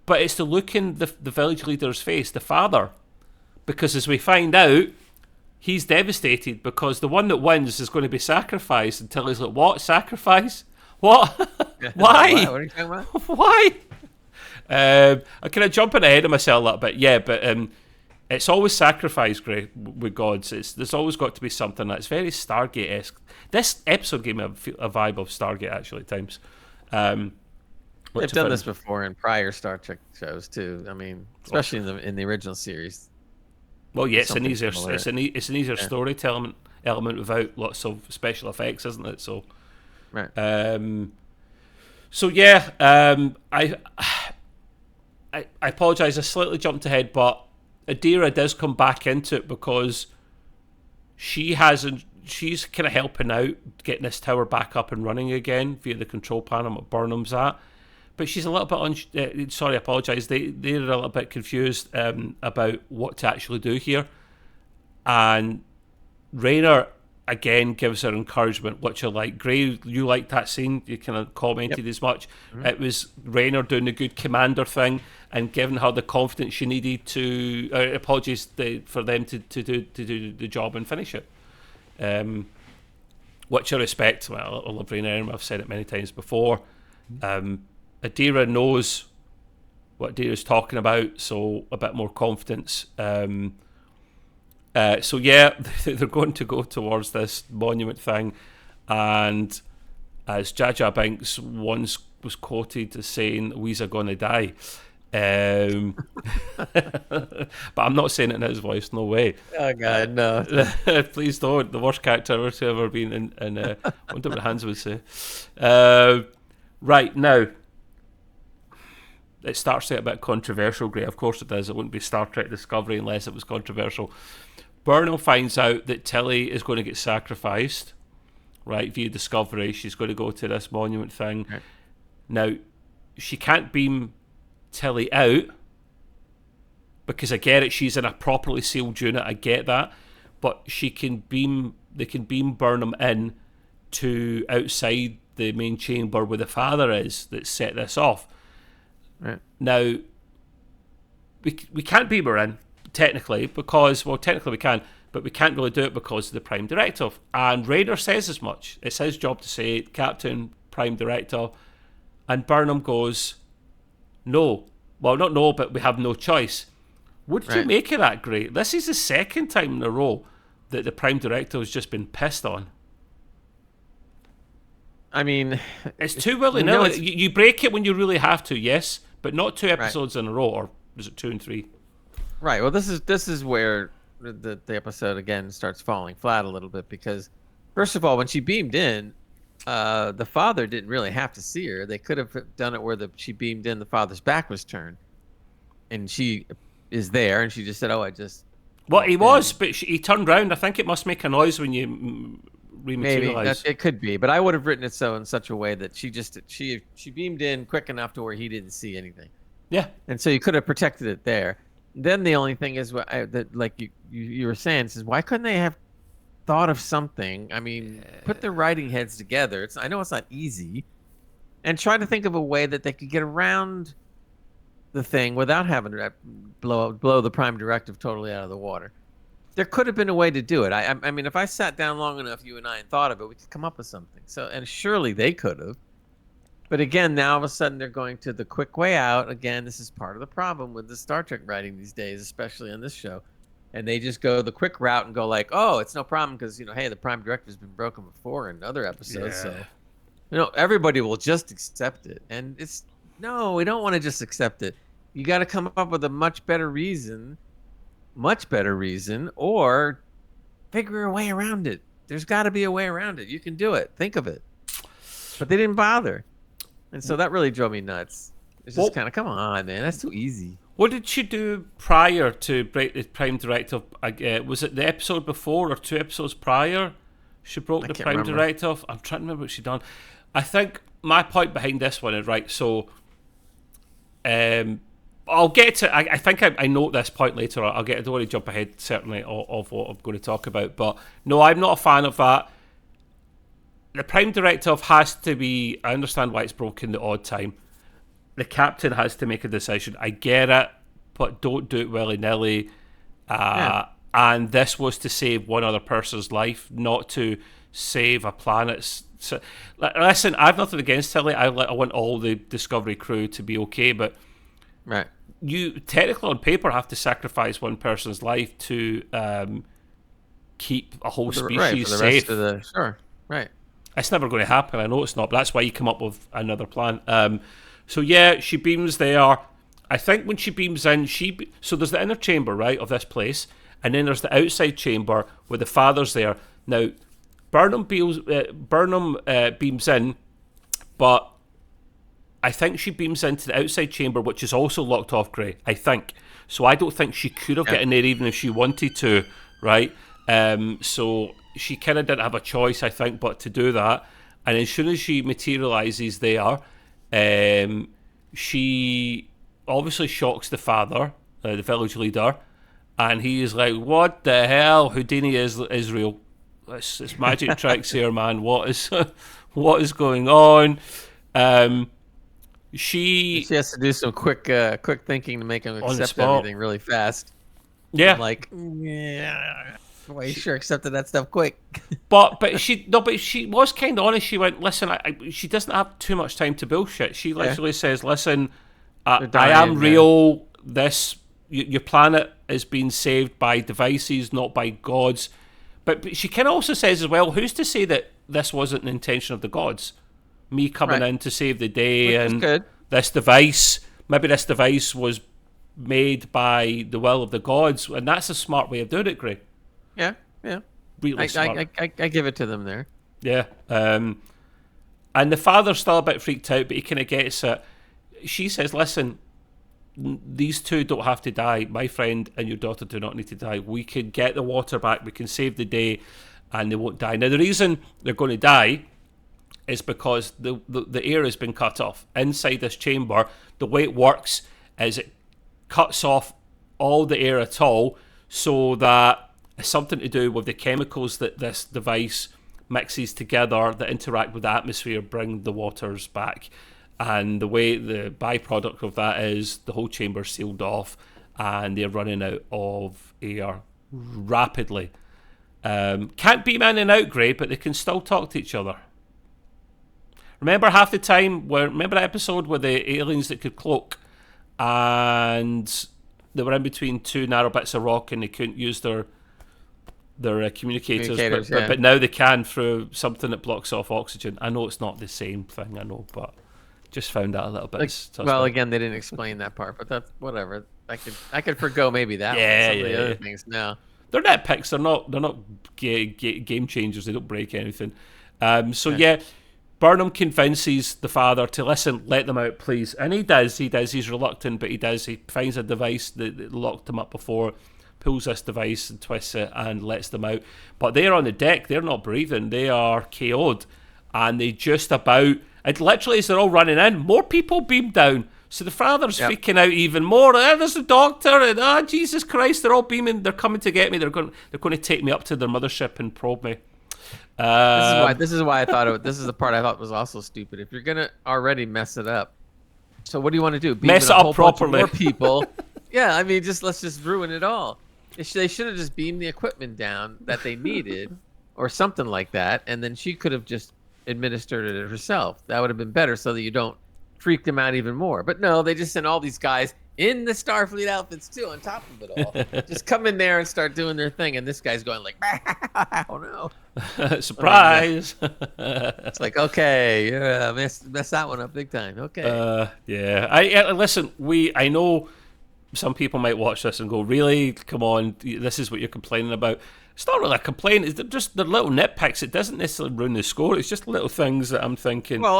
But it's the look in the village leader's face, the father. Because as we find out, he's devastated because the one that wins is going to be sacrificed. Until he's like, what? Sacrifice? What? Why? What are you talking about? Why? I'm kind of jumping ahead of myself a little bit. Yeah, but it's always sacrifice, Gray, with gods. There's always got to be something that's very Stargate-esque. This episode gave me a vibe of Stargate, actually, at times. They've done this before in prior Star Trek shows too. I mean, especially in the original series. Well, yeah, it's an easier storytelling element without lots of special effects, isn't it? So, right. So yeah, I apologize. I slightly jumped ahead, but Adira does come back into it because she hasn't. she's kind of helping out, getting this tower back up and running again via the control panel at Burnham's at. But she's a little bit sorry, I apologise. They're a little bit confused about what to actually do here. And Rayner again gives her encouragement, which I like. Gray, you liked that scene. You kind of commented as much. Mm-hmm. It was Rayner doing the good commander thing and giving her the confidence she needed to. For them to do the job and finish it. Which I respect. Well, I love Rayner. I've said it many times before. Adira knows what Adira's talking about, so a bit more confidence. So yeah, they're going to go towards this monument thing, and as Jar Jar Binks once was quoted as saying, "We's are gonna die," but I'm not saying it in his voice. No way. Oh God, no! Please don't. The worst character to ever been in I wonder what Hans would say. Right now, it starts to get a bit controversial, Gray. Of course it does. It wouldn't be Star Trek Discovery unless it was controversial. Burnham finds out that Tilly is going to get sacrificed, right, via Discovery. She's going to go to this monument thing. Okay. Now, she can't beam Tilly out because I get it, she's in a properly sealed unit, I get that. But they can beam Burnham in to outside the main chamber where the father is that set this off. Right. Now, we can't beam her in, technically, because, well, technically we can, but we can't really do it because of the Prime Directive. And Rayner says as much. It's his job to say, Captain, Prime Directive. And Burnham goes, no. Well, not no, but we have no choice. What did you make of that, Gray? This is the second time in a row that the Prime Directive has just been pissed on. I mean, it's too willy-nilly. You break it when you really have to, yes, but not 2 episodes in a row, or is it 2 and 3? Right. Well, this is where the episode again starts falling flat a little bit, because first of all, when she beamed in, the father didn't really have to see her. They could have done it where she beamed in, the father's back was turned, and she is there, and she just said, "Oh, I just." Well, he was, but he turned around. I think it must make a noise when you rematerialize. Maybe it could be, but I would have written it so in such a way that she beamed in quick enough to where he didn't see anything. Yeah, and so you could have protected it there. Then the only thing is that, like you were saying, is why couldn't they have thought of something? I mean, put their writing heads together. I know it's not easy, and try to think of a way that they could get around the thing without having to blow the Prime Directive totally out of the water. There could have been a way to do it. I mean, if I sat down long enough, you and I, and thought of it, we could come up with something. So, and surely they could have. But again, now all of a sudden they're going to the quick way out. Again, this is part of the problem with the Star Trek writing these days, especially on this show. And they just go the quick route and go like, oh, it's no problem because, hey, the Prime Directive has been broken before in other episodes. Yeah. So, everybody will just accept it. And no, we don't want to just accept it. You got to come up with a much better reason, or figure a way around it. There's got to be a way around it. You can do it. Think of it. But they didn't bother. And so that really drove me nuts. It's just kind of, come on, man. That's too easy. What did she do prior to break the Prime Directive? Was it the episode before or 2 episodes prior she broke the Prime Directive? I'm trying to remember what she done. I think my point behind this one is, right, so I'll get to, I think I note this point later. I don't want to jump ahead, certainly, of what I'm going to talk about. But no, I'm not a fan of that. The Prime Directive has to be, I understand why it's broken the odd time. The captain has to make a decision. I get it, but don't do it willy-nilly. And this was to save one other person's life, not to save a planet's. So, listen, I have nothing against Tilly. I want all the Discovery crew to be okay, but you technically on paper have to sacrifice one person's life to keep a whole species for the safe. Rest of right. It's never going to happen. I know it's not, but that's why you come up with another plan. So yeah, she beams there. I think when she beams in, so there's the inner chamber, right, of this place, and then there's the outside chamber where the father's there. Now, Burnham beams in, but I think she beams into the outside chamber, which is also locked off, Gray, I think. So I don't think she could have gotten there even if she wanted to, right? So she kind of didn't have a choice, I think, but to do that. And as soon as she materializes there, she obviously shocks the father, the village leader, and he is like, "What the hell? Houdini is real. It's magic tricks here, man. What is what is going on?" She has to do some quick thinking to make him accept everything really fast. Yeah, I'm like, yeah. Well, you sure accepted that stuff quick. but she was kind of honest. She went, "Listen, she doesn't have too much time to bullshit." She literally says, "Listen, I am real. This your planet is being saved by devices, not by gods." But she kind of also says as well, "Who's to say that this wasn't an intention of the gods? Me coming in to save the day, and this device. Maybe this device was made by the will of the gods, and that's a smart way of doing it, Gray." Yeah. Really smart. I give it to them there. Yeah. And the father's still a bit freaked out, but he kind of gets it. She says, "Listen, these two don't have to die. My friend and your daughter do not need to die. We can get the water back. We can save the day, and they won't die." Now, the reason they're going to die is because the air has been cut off. Inside this chamber, the way it works is it cuts off all the air at all, so that it's something to do with the chemicals that this device mixes together that interact with the atmosphere, bring the waters back. And the way the byproduct of that is the whole chamber sealed off and they're running out of air rapidly. Can't beam in and out, Gray, but they can still talk to each other. Remember half the time, remember that episode with the aliens that could cloak and they were in between two narrow bits of rock and they couldn't use their communicators, but now they can through something that blocks off oxygen. I know it's not the same thing, I know, but just found that a little bit. Well, again, they didn't explain that part, but that's whatever. I could forgo maybe that. Some of the other things. No, they're nitpicks. They're not game changers. They don't break anything. Burnham convinces the father to listen, let them out, please, and he does. He's reluctant, but he does. He finds a device that locked them up before. Pulls this device and twists it and lets them out. But they're on the deck, they're not breathing, they are KO'd. And they just about, it literally as they're all running in, more people beam down. So the father's freaking out even more. There's the doctor, and Jesus Christ, they're all beaming, they're coming to get me, they're going to take me up to their mothership and probe me. This is why I thought this is the part I thought was also stupid. If you're gonna already mess it up, so what do you want to do? Beam mess it up properly. More people. Yeah, I mean, let's just ruin it all. They should have just beamed the equipment down that they needed or something like that, and then she could have just administered it herself. That would have been better so that you don't freak them out even more. But no, they just sent all these guys in the Starfleet outfits too on top of it all. Just come in there and start doing their thing, and this guy's going like, oh no. Surprise. It's like, okay, yeah, mess that one up big time. Okay. Listen, I know some people might watch this and go, really? Come on, this is what you're complaining about. It's not really a complaint. It's just the little nitpicks. It doesn't necessarily ruin the score. It's just little things that I'm thinking. Well,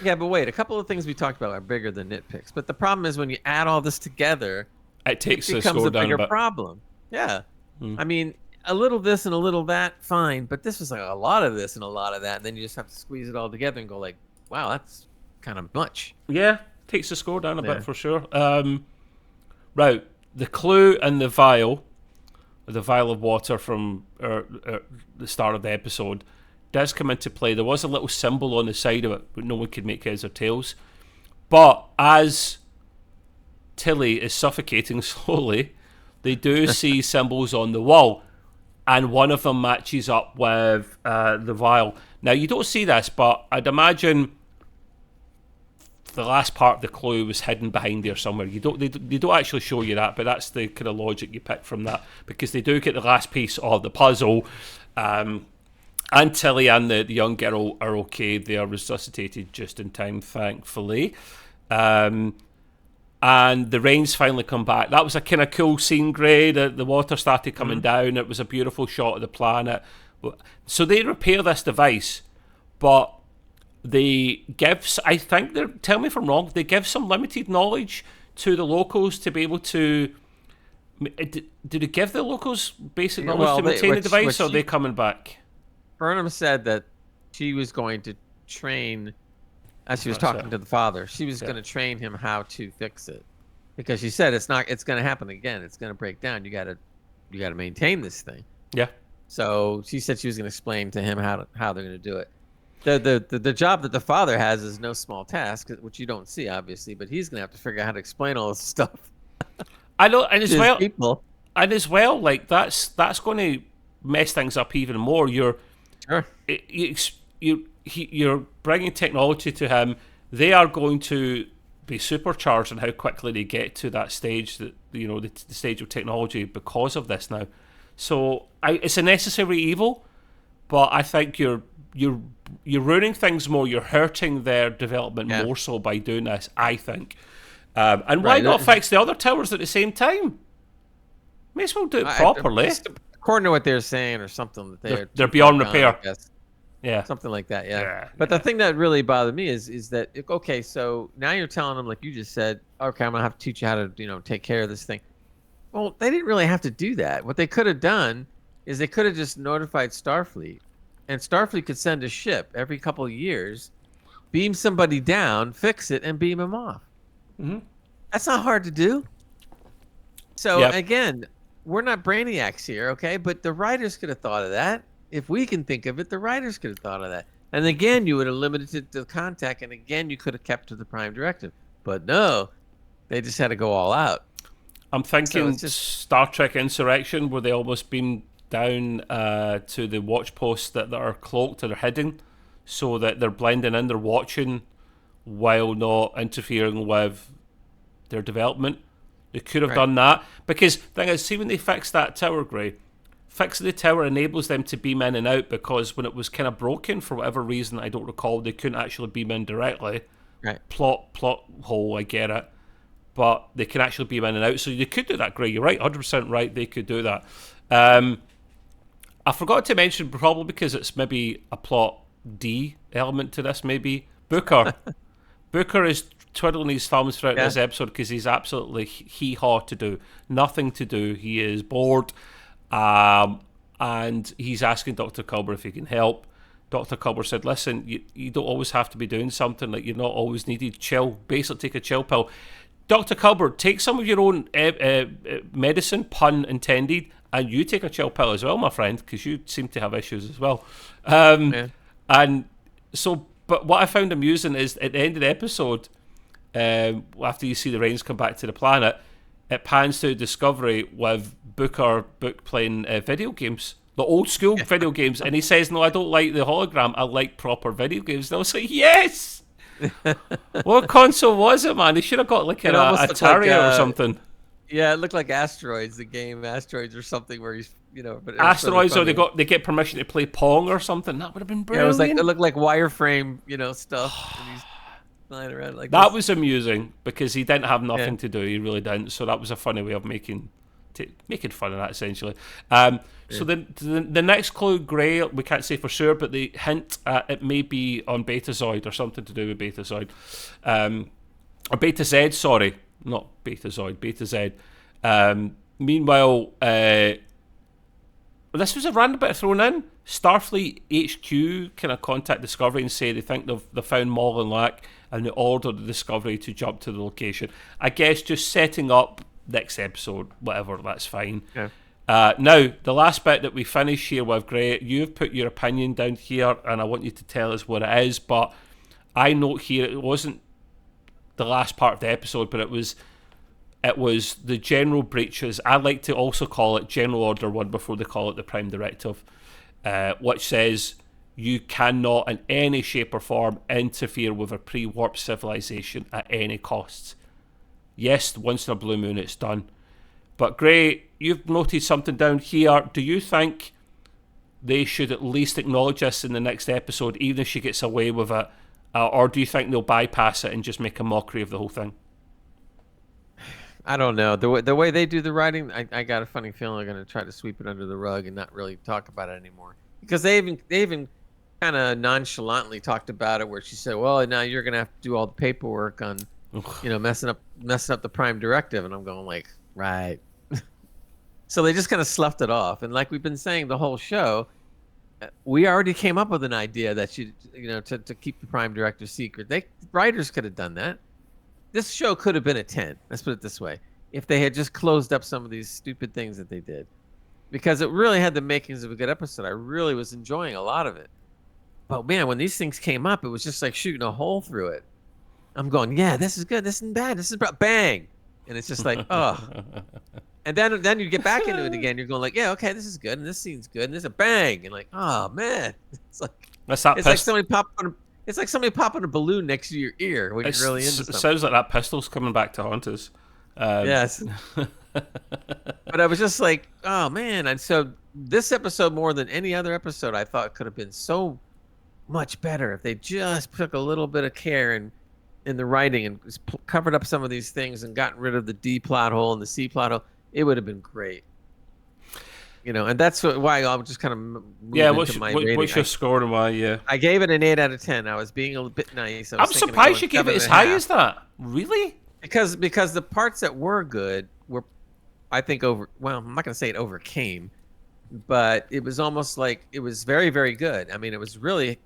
but wait. A couple of things we talked about are bigger than nitpicks. But the problem is when you add all this together, it becomes a bigger problem. Yeah. I mean, a little this and a little that, fine. But this was like a lot of this and a lot of that. And then you just have to squeeze it all together and go like, wow, that's kind of much. Yeah, takes the score down a bit for sure. Right, the clue and the vial of water from the start of the episode does come into play. There was a little symbol on the side of it, but no one could make heads or tails. But as Tilly is suffocating slowly, they do see symbols on the wall, and one of them matches up with the vial. Now, you don't see this, but I'd imagine the last part of the clue was hidden behind there somewhere. They don't actually show you that, but that's the kind of logic you pick from that, because they do get the last piece of the puzzle. And Tilly and the young girl are okay. They are resuscitated just in time, thankfully. And the rains finally come back. That was a kind of cool scene, Gray. The water started coming down. It was a beautiful shot of the planet. So they repair this device, but they give, tell me if I'm wrong, they give some limited knowledge to the locals to be able to Did it give the locals basic Yeah, knowledge well, to maintain the device, or are she, they coming back? Burnham said that she was going to train, as she was That's it. talking to the father, she was Yeah. going to train him how to fix it, because she said it's going to happen again. It's going to break down. You got to maintain this thing. Yeah. So she said she was going to explain to him how they're going to do it. The job that the father has is no small task, which you don't see obviously, but he's going to have to figure out how to explain all this stuff I know, and to as his well, people. like that's going to mess things up even more. Sure. You're bringing technology to him. They are going to be supercharged in how quickly they get to that stage, that the stage of technology because of this now. So it's a necessary evil, but I think you're ruining things more. You're hurting their development more so by doing this, I think. And why not fix the other towers at the same time? May as well do it properly. According to what they're saying, or something, that they're beyond repair. I guess. Yeah, something like that. Yeah. But the thing that really bothered me is that, okay, so now you're telling them, like you just said, okay, I'm gonna have to teach you how to take care of this thing. Well, they didn't really have to do that. What they could have done is they could have just notified Starfleet, and Starfleet could send a ship every couple of years, beam somebody down, fix it, and beam them off. Mm-hmm. That's not hard to do. So again, we're not brainiacs here, okay? But the writers could have thought of that. If we can think of it, the writers could have thought of that. And again, you would have limited it to contact, and again, you could have kept to the prime directive. But no, they just had to go all out. I'm thinking Star Trek Insurrection, where they almost beam down to the watch posts that are cloaked or hidden, so that they're blending in, they're watching while not interfering with their development. They could have done that, because the thing is, see, when they fixed that tower, Gray, fixing the tower enables them to beam in and out, because when it was kind of broken for whatever reason, I don't recall, they couldn't actually beam in directly. Right. Plot hole, I get it. But they can actually beam in and out. So they could do that, Gray. You're right, 100% right, they could do that. I forgot to mention, probably because it's maybe a plot D element to this, maybe, Booker. Booker is twiddling his thumbs throughout this episode because he's absolutely hee-haw to do. Nothing to do. He is bored. And he's asking Dr. Culber if he can help. Dr. Culber said, listen, you don't always have to be doing something. Like, you're not always needed. Chill. Basically, take a chill pill. Dr. Culber, take some of your own medicine, pun intended, and you take a chill pill as well, my friend, because you seem to have issues as well. And so, but what I found amusing is at the end of the episode, after you see the Rains come back to the planet, it pans to Discovery with Book playing video games, the old school video games, and he says, no, I don't like the hologram, I like proper video games. And I was like, yes! What console was it, man? He should have got like an Atari or something. Yeah, it looked like Asteroids, the game Asteroids or something, where he's, but Asteroids, or they get permission to play Pong or something. That would have been brilliant. Yeah, it looked like wireframe, stuff. And he's flying around like that this. was amusing because he didn't have nothing to do. He really didn't. So that was a funny way of making fun of that, essentially. So the next clue, Gray, we can't say for sure, but the hint it may be on Betazoid or something to do with Betazoid, or Beta Z. Sorry, not Betazoid, Beta Z. Meanwhile, this was a random bit thrown in. Starfleet HQ kind of contact Discovery and say they think they've found Maul and Lack, and they order the Discovery to jump to the location. I guess just setting up next episode, whatever, that's fine. Yeah. Now, the last bit that we finish here with, Gray, you've put your opinion down here, and I want you to tell us what it is, but I note here it wasn't the last part of the episode, but it was the general breaches. I like to also call it General Order 1 before they call it the Prime Directive, which says you cannot in any shape or form interfere with a pre-warp civilization at any costs. Yes, once in a blue moon it's done. But Gray, you've noted something down here. Do you think they should at least acknowledge this in the next episode, even if she gets away with it? Or do you think they'll bypass it and just make a mockery of the whole thing? I don't know. The way they do the writing, I got a funny feeling they're going to try to sweep it under the rug and not really talk about it anymore. Because they even kind of nonchalantly talked about it, where she said, well, now you're going to have to do all the paperwork on, messing up the Prime Directive. And I'm going like, right. So they just kind of sloughed it off. And like we've been saying the whole show, we already came up with an idea that to keep the prime director secret. Writers could have done that. This show could have been a 10. Let's put it this way: if they had just closed up some of these stupid things that they did, because it really had the makings of a good episode. I really was enjoying a lot of it. But man, when these things came up, it was just like shooting a hole through it. I'm going, yeah, this is good. This isn't bad. This is bang, and it's just like, oh. And then you get back into it again. You're going like, yeah, okay, this is good, and this scene's good, and there's a bang, and like, oh man, it's like like somebody popping a balloon next to your ear when you're really into something. It sounds like that pistol's coming back to haunt us. Yes. But I was just like, oh man, and so this episode more than any other episode I thought could have been so much better if they just took a little bit of care in the writing and covered up some of these things and gotten rid of the D plot hole and the C plot hole. It would have been great, and that's why I'll just kind of move into my rating. What's your score and why? Yeah, I gave it an 8 out of 10. I was being a bit nice. I'm surprised you gave it as high as that. Really? Because the parts that were good were, I think, over. Well, I'm not going to say it overcame, but it was almost like it was very, very good. I mean, it was really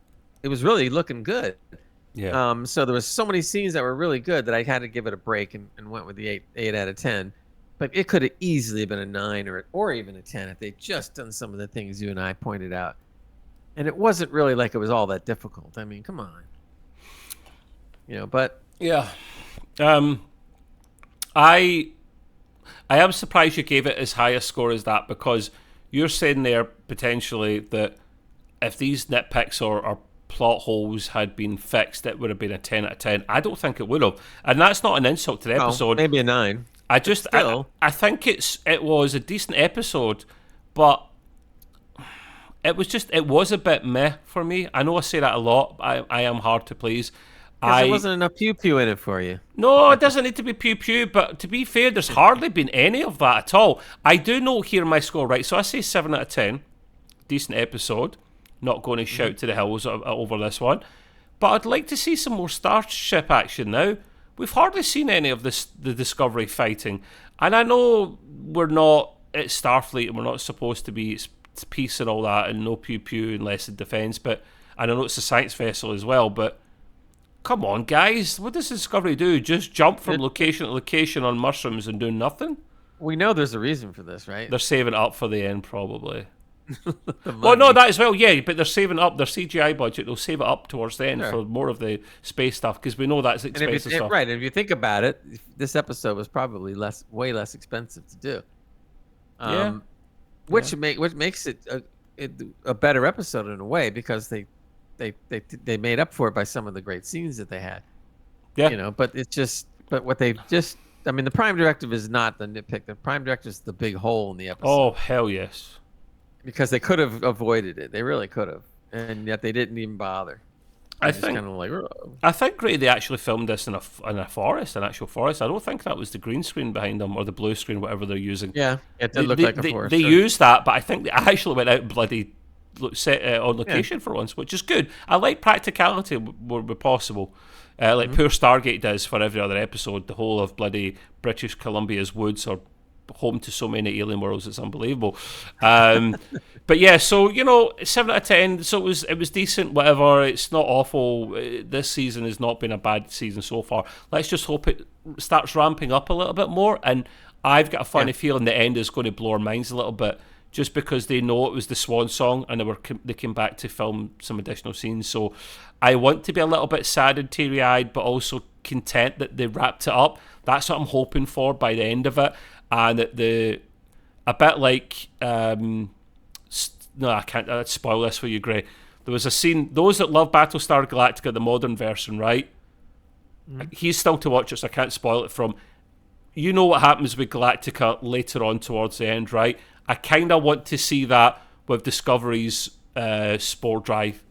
looking good. Yeah. So there was so many scenes that were really good that I had to give it a break and went with the 8 out of 10. But it could have easily been a 9 or even a 10 if they'd just done some of the things you and I pointed out. And it wasn't really like it was all that difficult. I mean, come on. But yeah. I am surprised you gave it as high a score as that, because you're saying there potentially that if these nitpicks or plot holes had been fixed, it would have been a 10 out of 10. I don't think it would have. And that's not an insult to the episode. Maybe a 9. I think it was a decent episode, but it was a bit meh for me. I know I say that a lot. I am hard to please. There wasn't enough pew-pew in it for you. No, it doesn't need to be pew-pew, but to be fair, there's hardly been any of that at all. I do note here my score, right? So I say 7 out of 10. Decent episode. Not going to shout to the hills over this one. But I'd like to see some more Starship action now. We've hardly seen any of the Discovery fighting. And I know we're not at Starfleet and we're not supposed to be peace and all that and no pew-pew and less in defence, but I know it's a science vessel as well, but come on, guys. What does Discovery do? Just jump from location to location on mushrooms and do nothing? We know there's a reason for this, right? They're saving it up for the end, probably. Well, no, that as well, yeah, but they're saving up their CGI budget. They'll save it up towards the end for more of the space stuff, because we know that's expensive stuff. Right, and if you think about it, this episode was probably way less expensive to do. Which makes it a better episode in a way, because they made up for it by some of the great scenes that they had. Yeah. But what they've just, I mean, the Prime Directive is not the nitpick. The Prime Directive is the big hole in the episode. Oh, hell yes. Because they could have avoided it. They really could have. And yet they didn't even bother. I think they actually filmed this in a forest, an actual forest. I don't think that was the green screen behind them or the blue screen, whatever they're using. Yeah, it did look like a forest. They used that, but I think they actually went out and bloody set on location for once, which is good. I like practicality where possible. Like poor Stargate does for every other episode. The whole of bloody British Columbia's woods are home to so many alien worlds, it's unbelievable. But yeah, so 7 out of 10. So it was decent, whatever. It's not awful. This season has not been a bad season so far. Let's just hope it starts ramping up a little bit more. And I've got a funny feeling the end is going to blow our minds a little bit, just because they know it was the swan song and they came back to film some additional scenes. So I want to be a little bit sad and teary-eyed, but also content that they wrapped it up. That's what I'm hoping for by the end of it. And a bit like, no, I can't spoil this for you, Gray. There was a scene, those that love Battlestar Galactica, the modern version, right? He's still to watch it, so I can't spoil it from. You know what happens with Galactica later on towards the end, right? I kind of want to see that with Discovery's spore drive,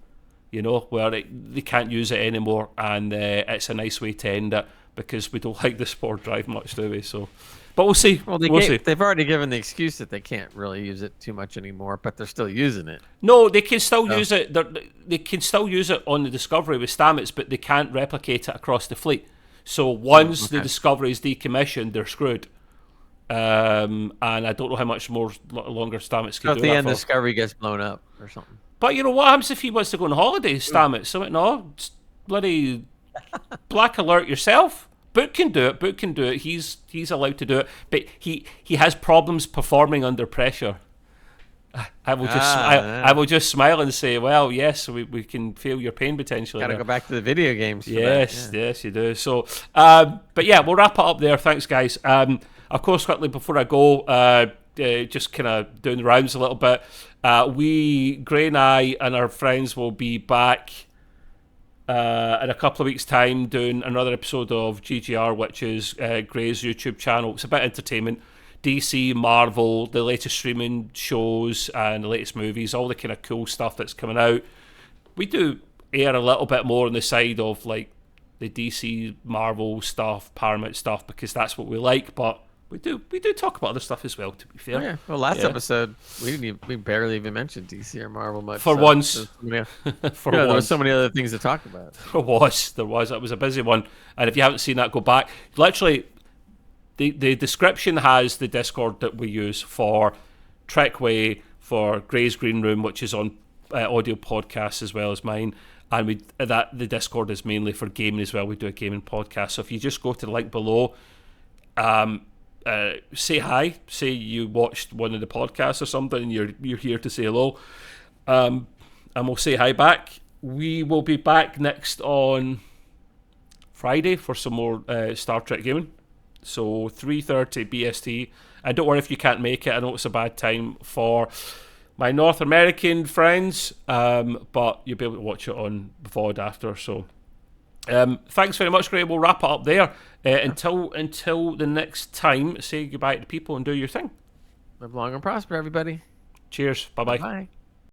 where they can't use it anymore, and it's a nice way to end it, because we don't like the spore drive much, do we? So, but we'll see. Well, we'll see. They've already given the excuse that they can't really use it too much anymore, but they're still using it. No, they can still use it. They can still use it on the Discovery with Stamets, but they can't replicate it across the fleet. So once the Discovery is decommissioned, they're screwed. and I don't know how much more longer Stamets So can at do the that end, for. Discovery gets blown up or something. But you know what happens if he wants to go on holiday, Stamets? So no, just bloody black alert yourself. Book can do it. Book can do it. He's allowed to do it, but he has problems performing under pressure. I will just smile and say, well, yes, we can feel your pain potentially. Gotta there. go back to the video games. For Yes, that. Yeah. yes, you do. So, but yeah, we'll wrap it up there. Thanks, guys. Of course, quickly before I go, just kind of doing the rounds a little bit. Gray and I and our friends will be back in a couple of weeks' time doing another episode of GGR, which is Gray's YouTube channel. It's about entertainment. DC, Marvel, the latest streaming shows and the latest movies, all the kind of cool stuff that's coming out. We do air a little bit more on the side of like the DC, Marvel stuff, Paramount stuff, because that's what we like, but we do talk about other stuff as well, to be fair. Oh, yeah. Well, last episode we barely even mentioned DC or Marvel much. For once. There were so many other things to talk about. There was. It was a busy one. And if you haven't seen that, go back. Literally, the description has the Discord that we use for Trekway, for Gray's Green Room, which is on audio podcasts as well as mine, and the Discord is mainly for gaming as well. We do a gaming podcast. So if you just go to the link below, say hi, say you watched one of the podcasts or something, and you're here to say hello, and we'll say hi back. We will be back next on Friday for some more Star Trek gaming. So 3:30 BST. And don't worry if you can't make it. I know it's a bad time for my North American friends, but you'll be able to watch it on VOD after. So thanks very much, Gray. We'll wrap it up there. Until the next time, say goodbye to people and do your thing. Live long and prosper, everybody. Cheers. Bye-bye. Bye.